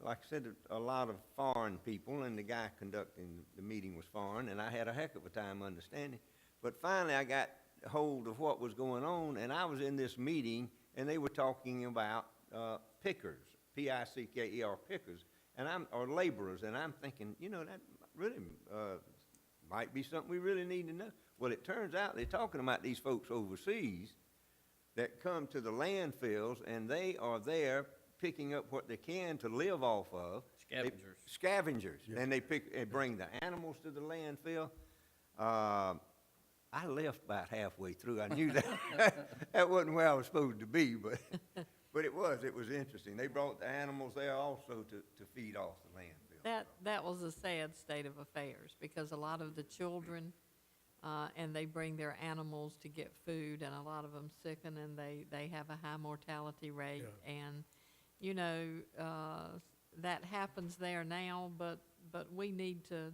like I said, a lot of foreign people, and the guy conducting the meeting was foreign, and I had a heck of a time understanding. But finally, I got hold of what was going on, and I was in this meeting, and they were talking about pickers, P-I-C-K-E-R, pickers, or laborers, and I'm thinking, that really might be something we really need to know. Well, it turns out they're talking about these folks overseas that come to the landfills, and they are there picking up what they can to live off of. Scavengers. Scavengers, and they bring the animals to the landfill. I left about halfway through. I knew that wasn't where I was supposed to be, but it was interesting. They brought the animals there also to feed off the landfill. That was a sad state of affairs, because a lot of the children, and they bring their animals to get food, and a lot of them sicken, and they have a high mortality rate. And, that happens there now, but we need to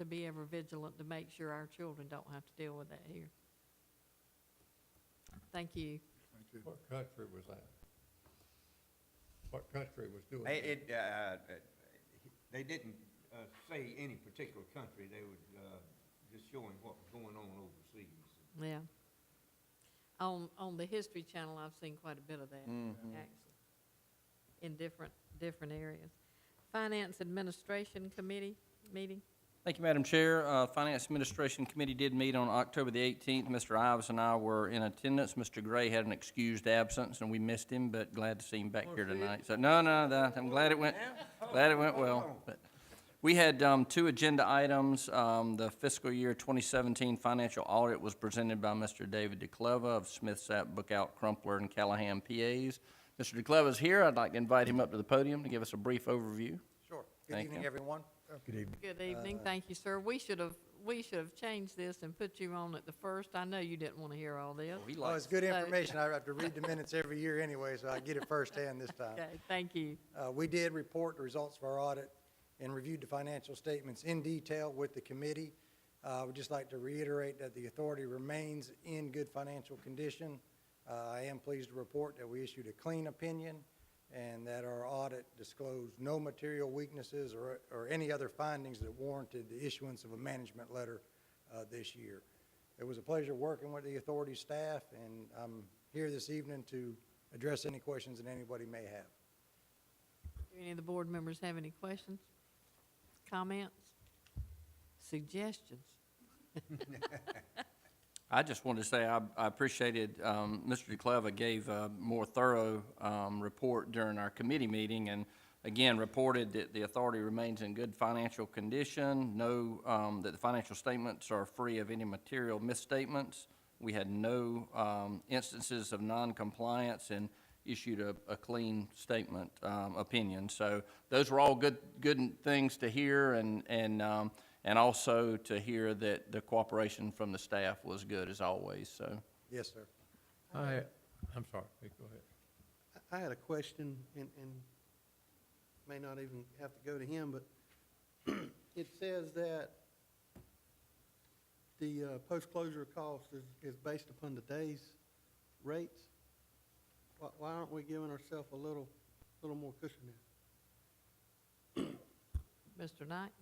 be ever vigilant to make sure our children don't have to deal with that here. Thank you. What country was that? What country was doing They, that? they didn't say any particular country. They were just showing what was going on overseas. Yeah. On the History Channel, I've seen quite a bit of that, actually, in different areas. Finance Administration Committee meeting? Thank you, Madam Chair. Finance Administration Committee did meet on October the 18th. Mr. Ives and I were in attendance. Mr. Gray had an excused absence, and we missed him, but glad to see him back here tonight. So, no, I'm glad it went well. But we had 2 agenda items. The fiscal year 2017 financial audit was presented by Mr. David DeCleva of Smith Sapp Bookout Crumpler and Callahan PAs. Mr. DeCleva is here. I'd like to invite him up to the podium to give us a brief overview. Sure. Good Thank evening, you. everyone. Good evening, thank you, sir. We should have changed this and put you on at the first. I know you didn't want to hear all this. Well, it's good So- information. I have to read the minutes every year anyway, so I get it firsthand this time. Okay, thank you. We did report the results of our audit and reviewed the financial statements in detail with the committee. We'd just like to reiterate that the authority remains in good financial condition. I am pleased to report that we issued a clean opinion and that our audit disclosed no material weaknesses or any other findings that warranted the issuance of a management letter this year. It was a pleasure working with the authority staff, and I'm here this evening to address any questions that anybody may have. Do any of the board members have any questions, comments, suggestions? I just wanted to say I appreciated, Mr. DeCleva gave a more thorough report during our committee meeting, and again, reported that the authority remains in good financial condition, that the financial statements are free of any material misstatements. We had no instances of non-compliance and issued a clean statement opinion. So those were all good things to hear, and also to hear that the cooperation from the staff was good as always, so. Yes, sir. I'm sorry, go ahead. I had a question, and may not even have to go to him, but it says that the post-closure cost is based upon the day's rates. Why aren't we giving ourselves a little more cushion there? Mr. Knight?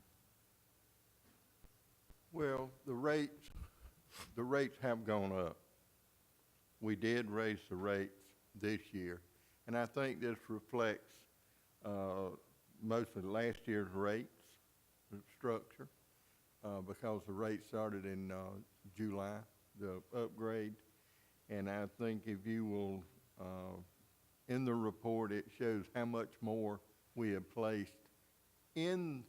Well, the rates have gone up. We did raise the rates this year, and I think this reflects most of last year's rates structure, because the rate started in July, the upgrade. And I think if you will, in the report, it shows how much more we have placed in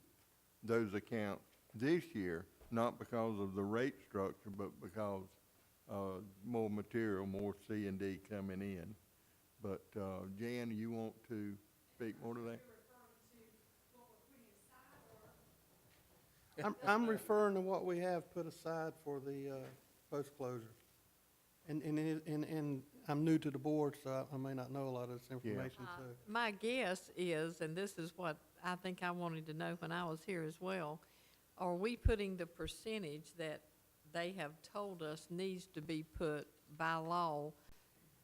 those accounts this year, not because of the rate structure, but because more material, more C&D coming in. But Jan, you want to speak more to that? I'm referring to what we have put aside for the post-closure. And I'm new to the board, so I may not know a lot of this information, so. My guess is, and this is what I think I wanted to know when I was here as well, are we putting the percentage that they have told us needs to be put by law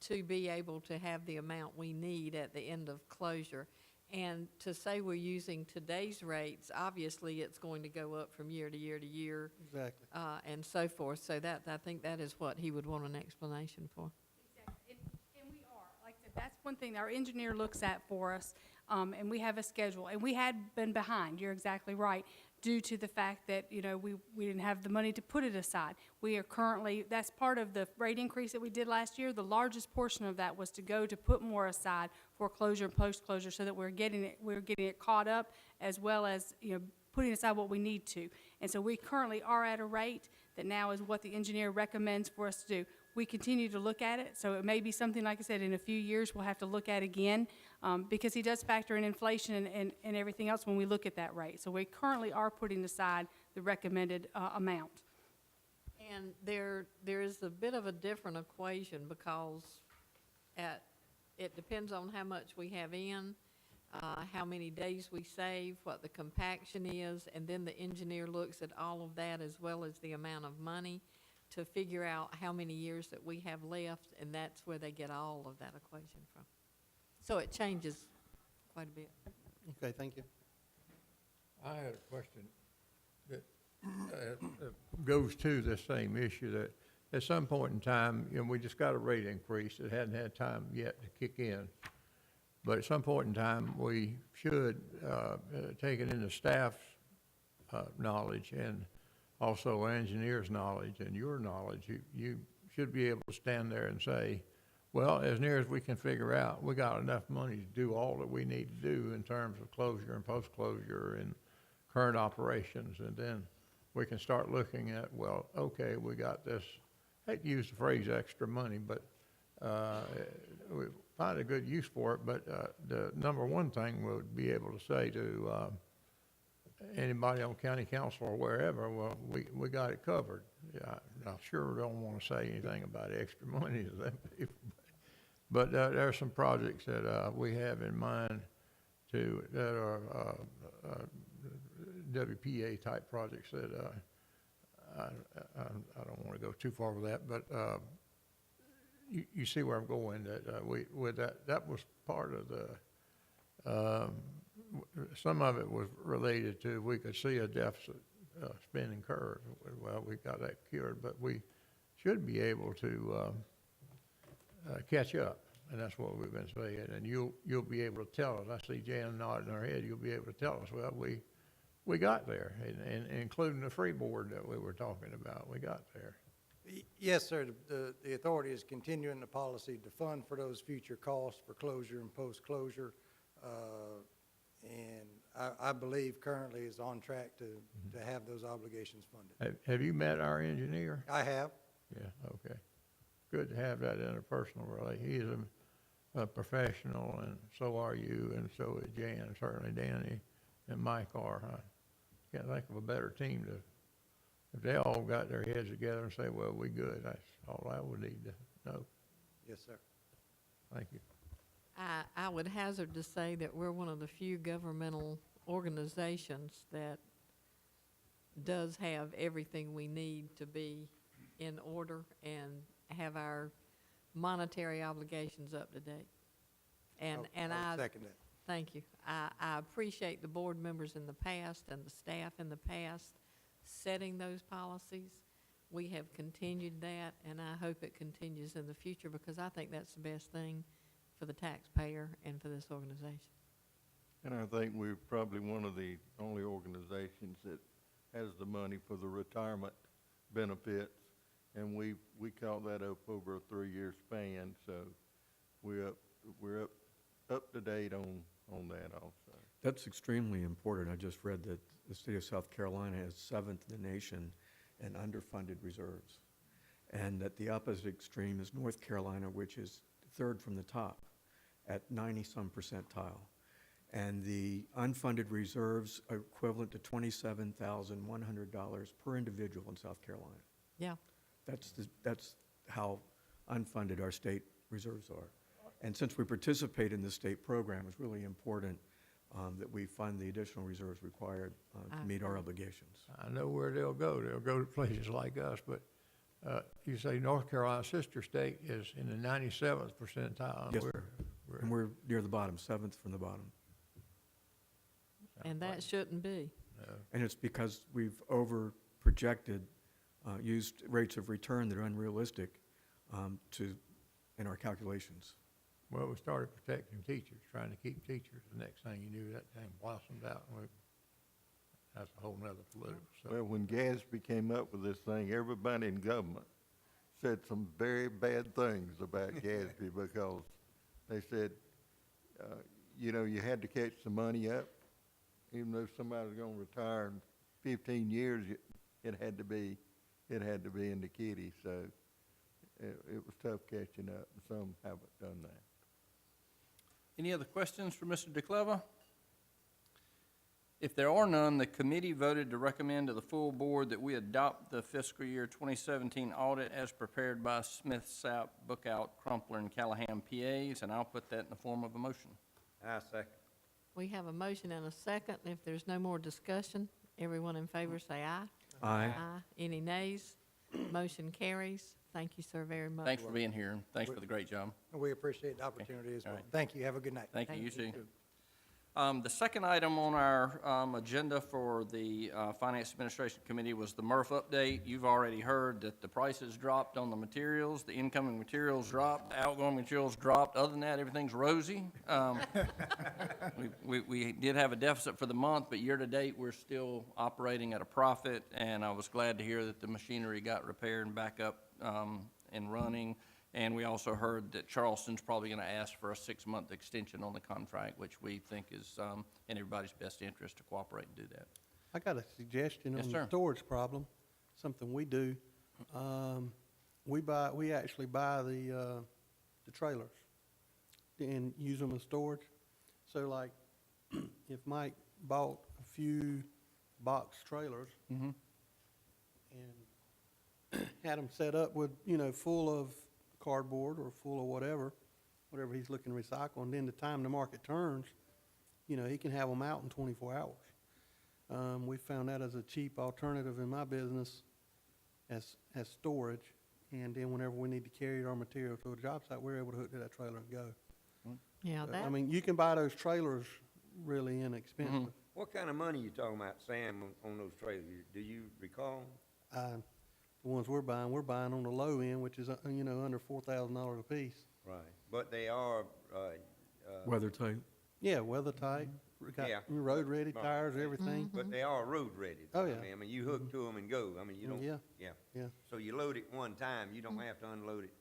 to be able to have the amount we need at the end of closure? And to say we're using today's rates, obviously it's going to go up from year to year to year. Exactly. And so forth. So that, I think that is what he would want an explanation for. Exactly. And we are, like I said, that's one thing our engineer looks at for us, and we have a schedule. And we had been behind, you're exactly right, due to the fact that, you know, we didn't have the money to put it aside. We are currently, that's part of the rate increase that we did last year. The largest portion of that was to go to put more aside for closure and post-closure so that we're getting it caught up, as well as, you know, putting aside what we need to. And so we currently are at a rate that now is what the engineer recommends for us to do. We continue to look at it, so it may be something, like I said, in a few years we'll have to look at again, because he does factor in inflation and everything else when we look at that rate. So we currently are putting aside the recommended amount. And there is a bit of a different equation because it depends on how much we have in, how many days we save, what the compaction is, and then the engineer looks at all of that as well as the amount of money to figure out how many years that we have left, and that's where they get all of that equation from. So it changes quite a bit. Okay, thank you. I had a question that goes to this same issue, that at some point in time, you know, we just got a rate increase. It hadn't had time yet to kick in. But at some point in time, we should take it into staff's knowledge and also engineer's knowledge and your knowledge. You should be able to stand there and say, well, as near as we can figure out, we got enough money to do all that we need to do in terms of closure and post-closure and current operations. And then we can start looking at, well, okay, we got this, I hate to use the phrase extra money, but we find a good use for it. But the number one thing we would be able to say to anybody on county council or wherever, well, we got it covered. Yeah, I sure don't want to say anything about extra money to them people. But there are some projects that we have in mind that are WPA type projects that I don't want to go too far with that, but you see where I'm going, that that was part of the, some of it was related to, we could see a deficit spending curve. Well, we got that cured, but we should be able to catch up, and that's what we've been saying. And you'll be able to tell us. I see Jan nodding her head. You'll be able to tell us, well, we got there, and including the freeboard that we were talking about, we got there. Yes, sir. The authority is continuing the policy to fund for those future costs for closure and post-closure. And I believe currently is on track to have those obligations funded. Have you met our engineer? I have. Yeah, okay. Good to have that interpersonal relationship. He is a professional, and so are you, and so is Jan, certainly Danny and Mike are. I can't think of a better team to, if they all got their heads together and say, well, we good, that's all I would need to know. Yes, sir. Thank you. I would hazard to say that we're one of the few governmental organizations that does have everything we need to be in order and have our monetary obligations up to date. And I second that. thank you. I appreciate the board members in the past and the staff in the past setting those policies. We have continued that, and I hope it continues in the future because I think that's the best thing for the taxpayer and for this organization. And I think we're probably one of the only organizations that has the money for the retirement benefits, and we caught that up over a 3-year span, so we're up to date on that also. That's extremely important. I just read that the state of South Carolina is 7th in the nation in underfunded reserves. And at the opposite extreme is North Carolina, which is 3rd from the top at 90-some percentile. And the unfunded reserves are equivalent to $27,100 per individual in South Carolina. Yeah. That's how unfunded our state reserves are. And since we participate in the state program, it's really important that we fund the additional reserves required to meet our obligations. I know where they'll go. They'll go to places like us, but you say North Carolina's sister state is in the 97th percentile. Yes, and we're near the bottom, 7th from the bottom. And that shouldn't be. And it's because we've over-projected, used rates of return that are unrealistic in our calculations. Well, we started protecting teachers, trying to keep teachers. The next thing you knew, that thing blossomed out. And that's a whole nother political subject. Well, when Gatsby came up with this thing, everybody in government said some very bad things about Gatsby because they said, you had to catch the money up. Even though somebody was going to retire in 15 years, it had to be in the kitty. So it was tough catching up, and some haven't done that. Any other questions for Mr. DeCleva? If there are none, the committee voted to recommend to the full board that we adopt the fiscal year 2017 audit as prepared by Smith, Sapp, Bookout, Crumpler, and Callahan PAs, and I'll put that in the form of a motion. I second. We have a motion and a second. If there's no more discussion, everyone in favor say aye. Aye. Any nays? Motion carries. Thank you, sir, very much. Thanks for being here, and thanks for the great job. We appreciate the opportunity as All well. right. Thank you. Have a good night. Thank you, you Thank too. The second item on our agenda for the Finance Administration Committee was the MRF update. You've already heard that the prices dropped on the materials, the incoming materials dropped, the outgoing materials dropped. Other than that, everything's rosy. We did have a deficit for the month, but year-to-date, we're still operating at a profit, and I was glad to hear that the machinery got repaired and back up and running. And we also heard that Charleston's probably going to ask for a 6-month extension on the contract, which we think is in everybody's best interest to cooperate and do that. I got a suggestion Yes, on sir. the storage problem, something we do. We actually buy the trailers and use them as storage. So like, if Mike bought a few box trailers and had them set up with, full of cardboard or full of whatever he's looking to recycle, and then the time the market turns, he can have them out in 24 hours. We found that as a cheap alternative in my business as storage, and then whenever we need to carry our material to a job site, we're able to hook to that trailer and go. Yeah, I mean, you can buy those trailers really inexpensive. What kind of money you talking about, Sam, on those trailers? Do you recall? The ones we're buying on the low end, which is, under $4,000 a piece. Right. But they are, Weather tight. Yeah, weather tight, got Yeah. road ready tires, everything. but they are road ready. Oh, yeah. I mean, you hook to them and go. I mean, you don't. Yeah. Yeah. Yeah. So you load it one time, you don't have to unload it.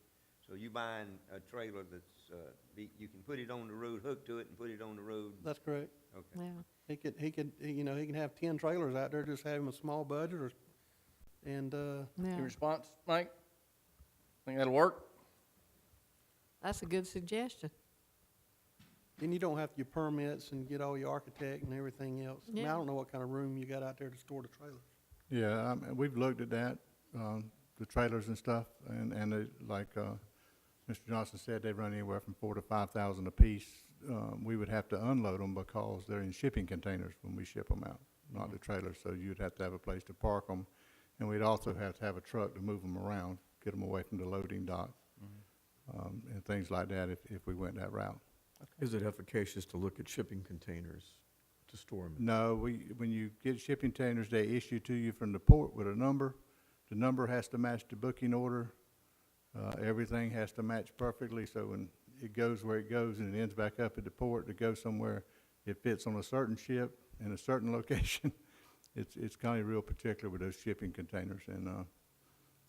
So you buying a trailer that's, you can put it on the road, hook to it and put it on the road. That's correct. Okay. yeah. He can have 10 trailers out there, just have him a small budget and, Yeah. Your response, Mike? Think that'll work? That's a good suggestion. then you don't have your permits and get all your architect and everything else. I mean, I Yeah. don't know what kind of room you got out there to store the trailers. Yeah, we've looked at that, the trailers and stuff, and it, like, Mr. Johnson said, they run anywhere from 4,000 to 5,000 apiece. We would have to unload them because they're in shipping containers when we ship them out, not the trailers. So you'd have to have a place to park them. And we'd also have to have a truck to move them around, get them away from the loading dock, and things like that if we went that route. Is it efficacious to look at shipping containers to store them? No, when you get shipping containers, they issue to you from the port with a number. The number has to match the booking order. Everything has to match perfectly, so when it goes where it goes and it ends back up at the port to go somewhere, it fits on a certain ship in a certain location. It's kind of real particular with those shipping containers, and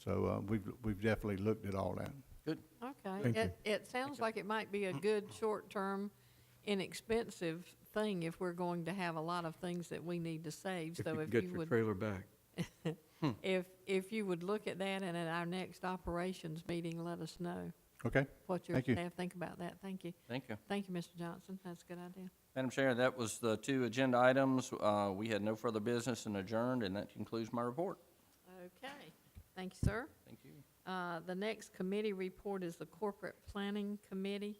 so we've definitely looked at all that. Good. Okay. Thank you. It sounds like it might be a good short-term, inexpensive thing if we're going to have a lot of things that we need to save. If So you if get you your would, trailer back. if you would look at that and at our next operations meeting, let us know Okay? what your Thank you. staff think about that. Thank you. Thank you. Thank you, Mr. Johnson. That's a good idea. Madam Chair, that was the 2 agenda items. We had no further business and adjourned, and that concludes my report. Okay. Thank you, sir. Thank you. The next committee report is the Corporate Planning Committee.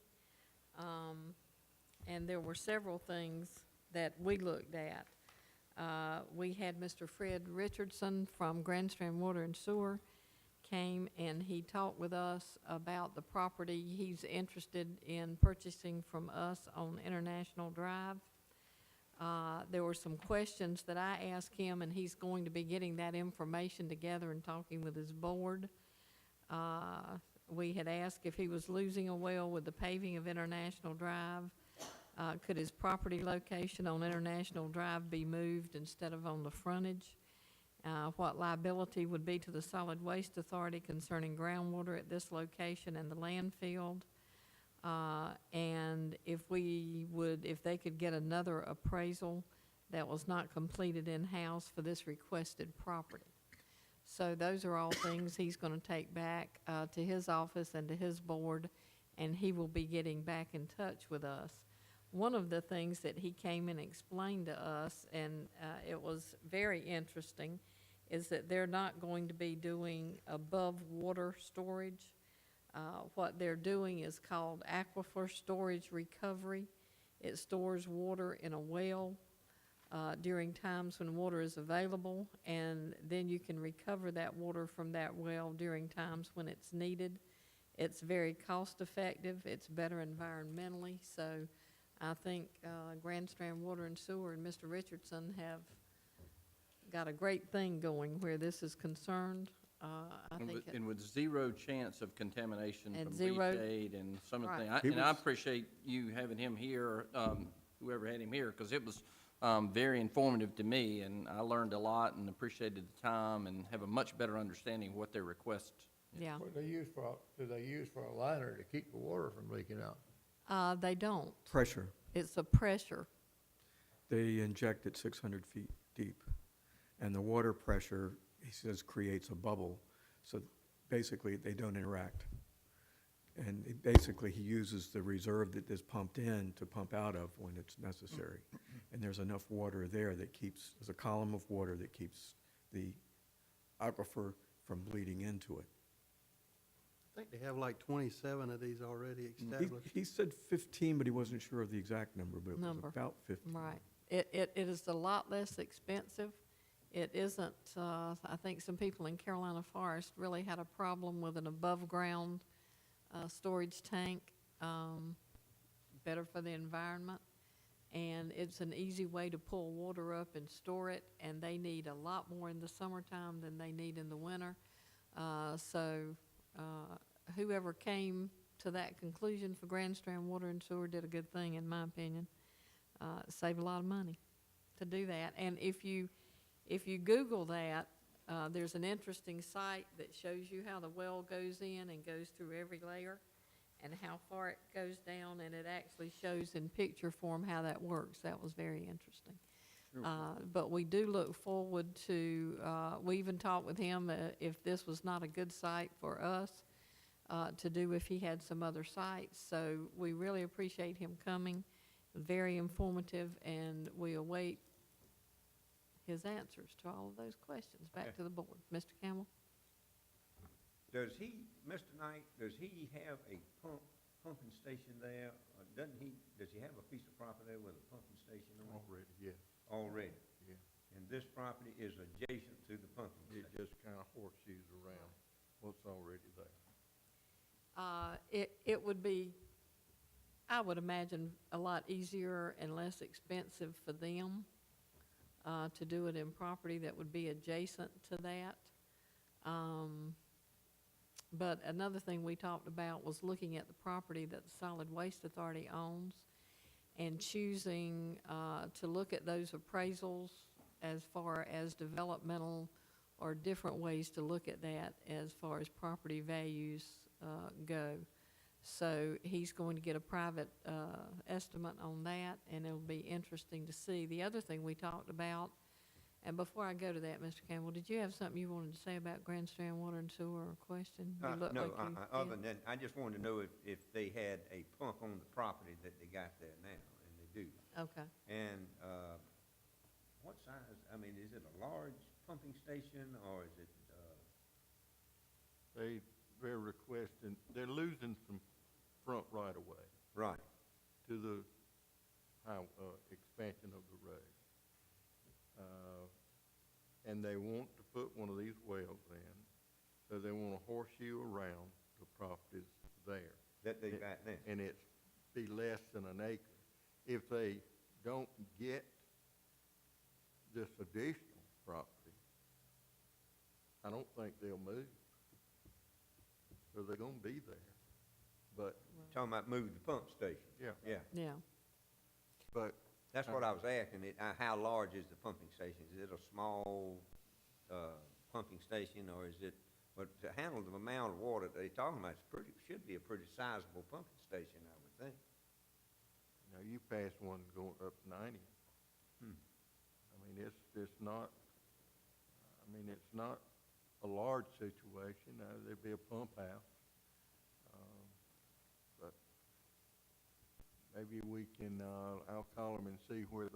And there were several things that we looked at. We had Mr. Fred Richardson from Grand Strand Water and Sewer came, and he talked with us about the property he's interested in purchasing from us on International Drive. There were some questions that I asked him, and he's going to be getting that information together and talking with his board. We had asked if he was losing a well with the paving of International Drive. Could his property location on International Drive be moved instead of on the frontage? What liability would be to the Solid Waste Authority concerning groundwater at this location and the landfill? And if they could get another appraisal that was not completed in-house for this requested property. So those are all things he's going to take back to his office and to his board, and he will be getting back in touch with us. One of the things that he came and explained to us, and it was very interesting, is that they're not going to be doing above water storage. What they're doing is called aquifer storage recovery. It stores water in a well during times when water is available, and then you can recover that water from that well during times when it's needed. It's very cost-effective. It's better environmentally. So I think Grand Strand Water and Sewer and Mr. Richardson have got a great thing going where this is concerned. I think it- And with zero chance of contamination And from zero- leachate and some of the Right. things. And I appreciate you having him here, whoever had him here, because it was very informative to me, and I learned a lot and appreciated the time and have a much better understanding of what their request. Yeah, What do they use for a liner to keep the water from leaking out? they don't. Pressure. It's a pressure. They inject it 600 feet deep, and the water pressure, he says, creates a bubble. So basically, they don't interact. And basically, he uses the reserve that is pumped in to pump out of when it's necessary. And there's enough water there there's a column of water that keeps the aquifer from bleeding into it. I think they have like 27 of these already established. He said 15, but he wasn't sure of the exact number, but it was Number. about 15. Right. It is a lot less expensive. It isn't, I think some people in Carolina Forest really had a problem with an above-ground storage tank, better for the environment. And it's an easy way to pull water up and store it, and they need a lot more in the summertime than they need in the winter. So whoever came to that conclusion for Grand Strand Water and Sewer did a good thing, in my opinion. Saved a lot of money to do that. And if you Google that, there's an interesting site that shows you how the well goes in and goes through every layer and how far it goes down, and it actually shows in picture form how that works. That was very interesting. But we do look forward to, we even talked with him if this was not a good site for us to do if he had some other sites. So we really appreciate him coming, very informative, and we await his answers to all of those questions. Back to the board. Mr. Campbell? Does he, Mr. Knight, does he have a pumping station there? Or does he have a piece of property there with a pumping station on it? Already, yes, Already? yeah. And this property is adjacent to the pumping It station? just kind of horseshoes around what's already there. It would be, I would imagine, a lot easier and less expensive for them to do it in property that would be adjacent to that. But another thing we talked about was looking at the property that the Solid Waste Authority owns and choosing to look at those appraisals as far as developmental or different ways to look at that as far as property values go. So he's going to get a private estimate on that, and it'll be interesting to see. The other thing we talked about, and before I go to that, Mr. Campbell, did you have something you wanted to say about Grand Strand Water and Sewer or a question? You look No, like you other did. than, I just wanted to know if they had a pump on the property that they got there now, and they do. Okay. And what size, I mean, is it a large pumping station, or is it, They're requesting, they're losing some front right of way right? to the expansion of the road. And they want to put one of these wells in, so they want to horseshoe around the properties there. That they got now? And it's be less than an acre. If they don't get this additional property, I don't think they'll move. So they're gonna be there, but, Talking about moving the pump station? yeah, Yeah, Yeah. but that's what I was asking, how large is the pumping station? Is it a small pumping station, or is it, but to handle the amount of water they're talking about, should be a pretty sizable pumping station, I would think. you know, you pass one going up 90. Hmm. I mean, it's not a large situation. There'd be a pump house. But maybe we can, I'll call them and see where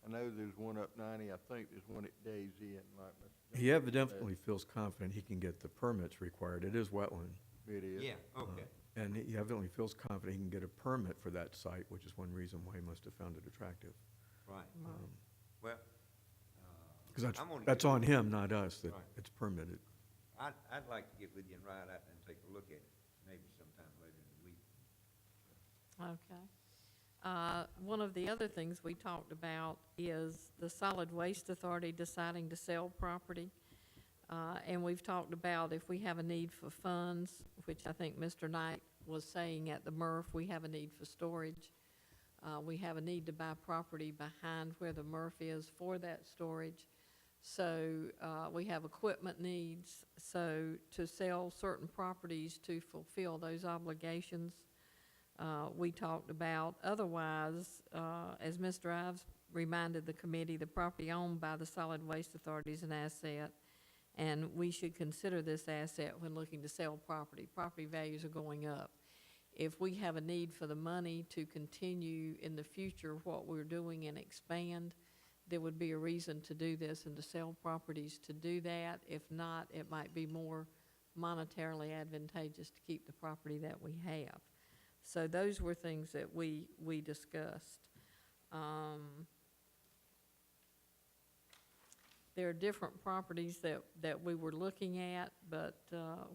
I know there's one up 90. I think there's one at Days Inn, like Mr. He Johnson evidently feels confident he can get the permits required. It is wetland. said. It is. Yeah, okay. And he evidently feels confident he can get a permit for that site, which is one reason why he must have found it attractive. Right. Well, Because I'm gonna that's get- on him, not us, that Right. it's permitted. I'd like to get with you and ride out there and take a look at it, maybe sometime later in the week. Okay. One of the other things we talked about is the Solid Waste Authority deciding to sell property. And we've talked about if we have a need for funds, which I think Mr. Knight was saying at the MRF, we have a need for storage. We have a need to buy property behind where the MRF is for that storage. So we have equipment needs. So to sell certain properties to fulfill those obligations, we talked about. Otherwise, as Mr. Ives reminded the committee, the property owned by the Solid Waste Authority is an asset, and we should consider this asset when looking to sell property. Property values are going up. If we have a need for the money to continue in the future what we're doing and expand, there would be a reason to do this and to sell properties to do that. If not, it might be more monetarily advantageous to keep the property that we have. So those were things that we discussed. There are different properties that we were looking at, but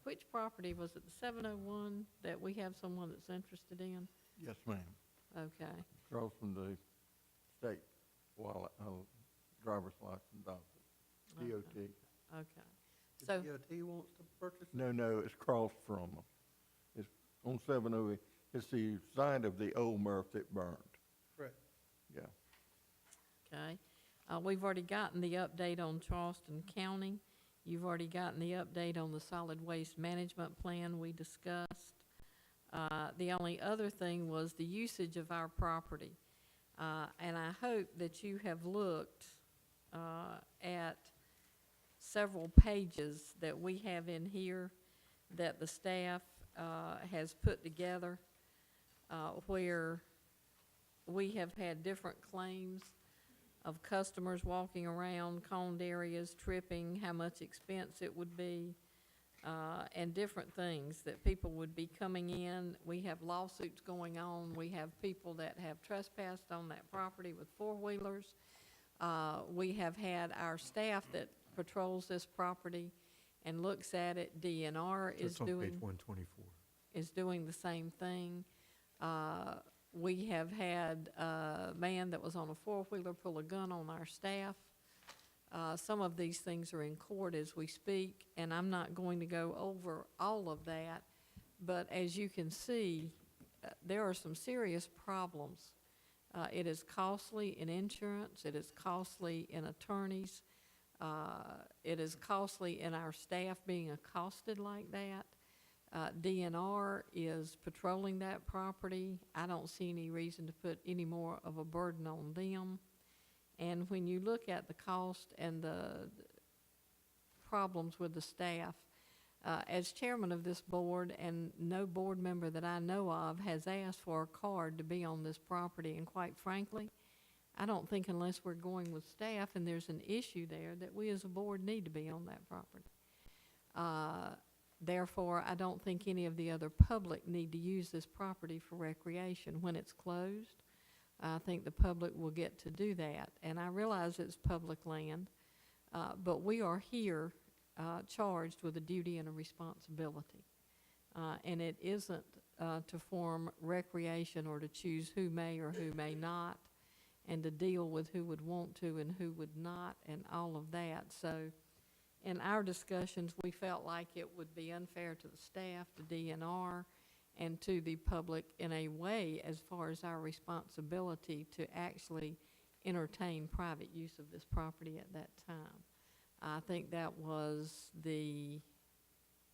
which property, was it the 701 that we have someone that's interested in? Yes, ma'am. Okay, Across from the state driver's license office, DOT. okay. The So, DOT wants to purchase it? No, it's across from them. It's on 708. It's the side of the old MRF that burned. Correct. Yeah. okay. We've already gotten the update on Charleston County. You've already gotten the update on the solid waste management plan we discussed. The only other thing was the usage of our property. And I hope that you have looked at several pages that we have in here that the staff has put together where we have had different claims of customers walking around coned areas, tripping, how much expense it would be. and different things, that people would be coming in. We have lawsuits going on. We have people that have trespassed on that property with four-wheelers. We have had our staff that patrols this property and looks at it. DNR So is it's on page doing 124. is doing the same thing. We have had a man that was on a four-wheeler pull a gun on our staff. Some of these things are in court as we speak, and I'm not going to go over all of that. But as you can see, there are some serious problems. It is costly in insurance. It is costly in attorneys. It is costly in our staff being accosted like that. DNR is patrolling that property. I don't see any reason to put any more of a burden on them. And when you look at the cost and the problems with the staff, as chairman of this board, and no board member that I know of has asked for a card to be on this property, and quite frankly, I don't think unless we're going with staff and there's an issue there, that we as a board need to be on that property. Therefore, I don't think any of the other public need to use this property for recreation. When it's closed, I think the public will get to do that. And I realize it's public land, but we are here charged with a duty and a responsibility. And it isn't to form recreation or to choose who may or who may not, and to deal with who would want to and who would not, and all of that. So in our discussions, we felt like it would be unfair to the staff, to DNR, and to the public in a way as far as our responsibility to actually entertain private use of this property at that time. I think that was the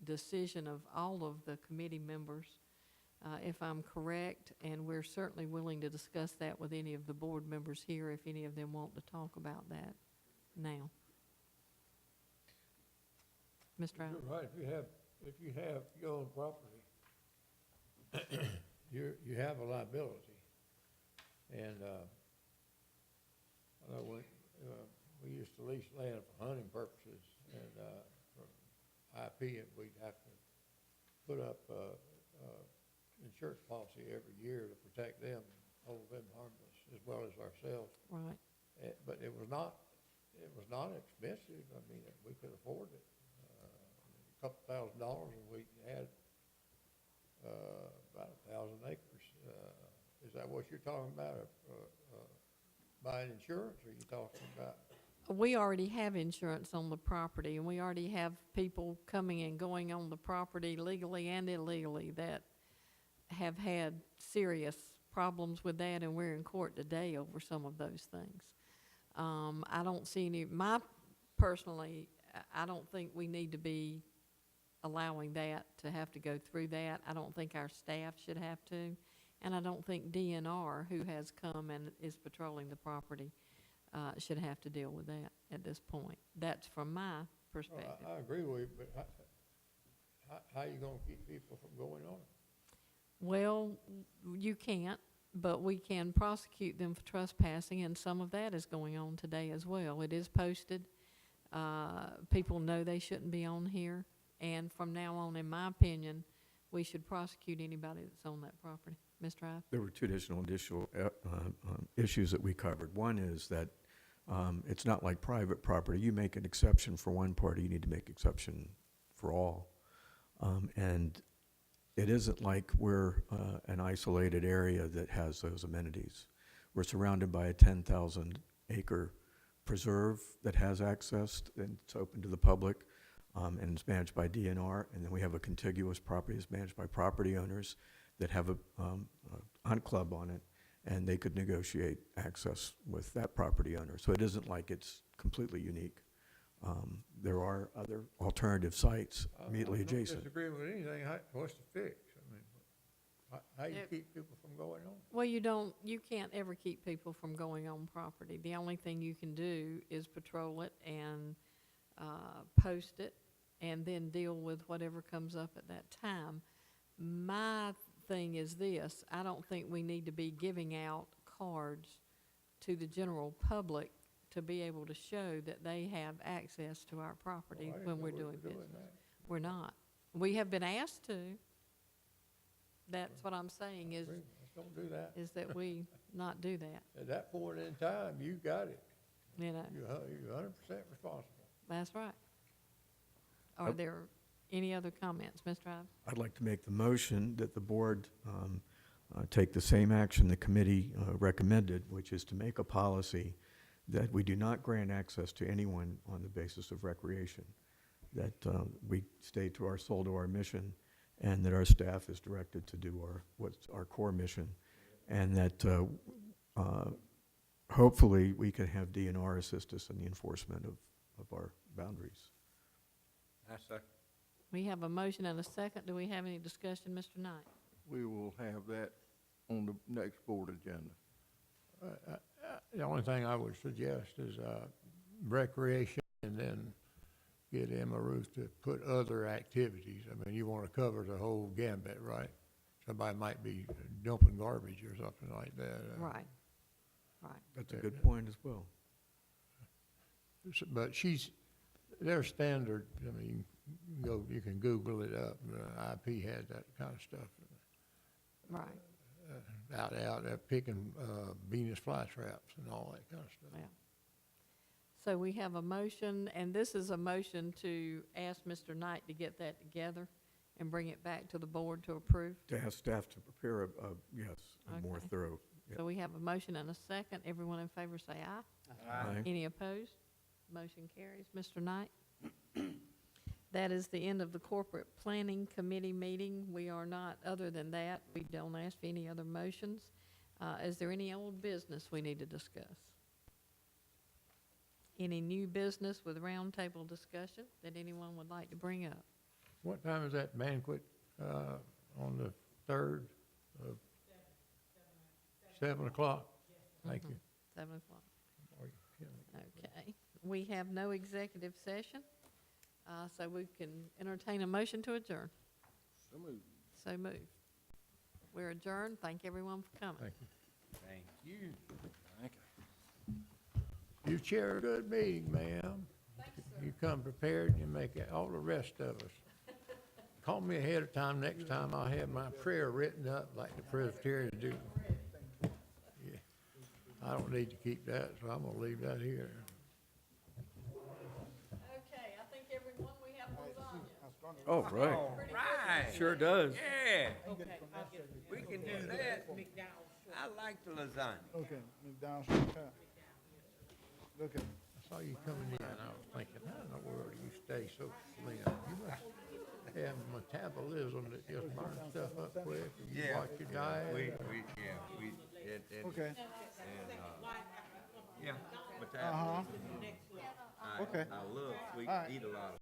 decision of all of the committee members, if I'm correct, and we're certainly willing to discuss that with any of the board members here if any of them want to talk about that now. Mr. Allen? You're right, if you have your own property, you have a liability. And, I know we used to lease land for hunting purposes, and, for IP, and we'd have to put up, insurance policy every year to protect them, hold them harmless, as well as ourselves. Right. But it was not expensive. I mean, we could afford it. A couple $1,000, and we had, about 1,000 acres. Is that what you're talking about, buying insurance, or are you talking about? We already have insurance on the property, and we already have people coming and going on the property legally and illegally that have had serious problems with that, and we're in court today over some of those things. I don't see any, personally, I don't think we need to be allowing that to have to go through that. I don't think our staff should have to, and I don't think DNR, who has come and is patrolling the property, should have to deal with that at this point. That's from my perspective. Well, I agree with you, but how you gonna keep people from going on it? Well, you can't, but we can prosecute them for trespassing, and some of that is going on today as well. It is posted. People know they shouldn't be on here, and from now on, in my opinion, we should prosecute anybody that's on that property. Mr. Ive? There were two additional issues that we covered. One is that it's not like private property. You make an exception for one party, you need to make exception for all. And it isn't like we're an isolated area that has those amenities. We're surrounded by a 10,000 acre preserve that has access, and it's open to the public, and it's managed by DNR. And then we have a contiguous property that's managed by property owners that have a hunt club on it, and they could negotiate access with that property owner. So it isn't like it's completely unique. There are other alternative sites immediately I adjacent. don't disagree with anything. What's the fix? I mean, how you keep people from going on? Well, you can't ever keep people from going on property. The only thing you can do is patrol it and post it, and then deal with whatever comes up at that time. My thing is this: I don't think we need to be giving out cards to the general public to be able to show that they have access to our property Well, I didn't when know we're we were doing business. that. We're not. We have been asked to. That's what I'm saying is, Let's don't do that. is that we not do that, At that point in time, you got it. you know? You're 100% responsible. That's right. Are there any other comments, Mr. Ives? I'd like to make the motion that the board take the same action the committee recommended, which is to make a policy that we do not grant access to anyone on the basis of recreation, that we stay to our mission, and that our staff is directed to do what's our core mission, and that hopefully we can have DNR assist us in the enforcement of our boundaries. We have a motion and a second. Do we have any discussion, Mr. Knight? We will have that on the next board agenda. The only thing I would suggest is recreation, and then get Emma Ruth to put other activities. I mean, you want to cover the whole gambit, right? Somebody might be dumping garbage or something like that. Right, right. That's a good point as well. But their standard, I mean, you can Google it up, IP had that kind of stuff. Right, Out there picking Venus flytraps and all that kind of stuff. yeah. So we have a motion, and this is a motion to ask Mr. Knight to get that together and bring it back to the board to approve. To ask staff to prepare a more Okay. thorough. So we have a motion and a second. Everyone in favor say aye. Aye. Any opposed? Motion carries. Mr. Knight? That is the end of the Corporate Planning Committee meeting. We are not, other than that, we don't ask for any other motions. Is there any old business we need to discuss? Any new business with roundtable discussion that anyone would like to bring up? What time is that banquet on the 3rd of? 7 o'clock? Thank you. 7 o'clock. Okay. We have no executive session, so we can entertain a motion to adjourn. So moved. So moved. We're adjourned. Thank everyone for coming. Thank you. Thank you. You chair a good meeting, ma'am. You come prepared, and you make all the rest of us. Call me ahead of time next time. I'll have my prayer written up like the Presbyterians do. Yeah. I don't need to keep that, so I'm gonna leave that here. Okay, I think everyone, we have lasagna. Oh, right. Right. Sure does. Yeah. We can do that. I like the lasagna. Okay, McDonald's shortcut. Okay. I saw you coming in, I was thinking, how in the world do you stay so slim? You must have metabolism that just burns stuff up quick. You Yeah. watch your diet. Okay. Yeah. Uh-huh. Okay. I love sweet, All right. eat a lot of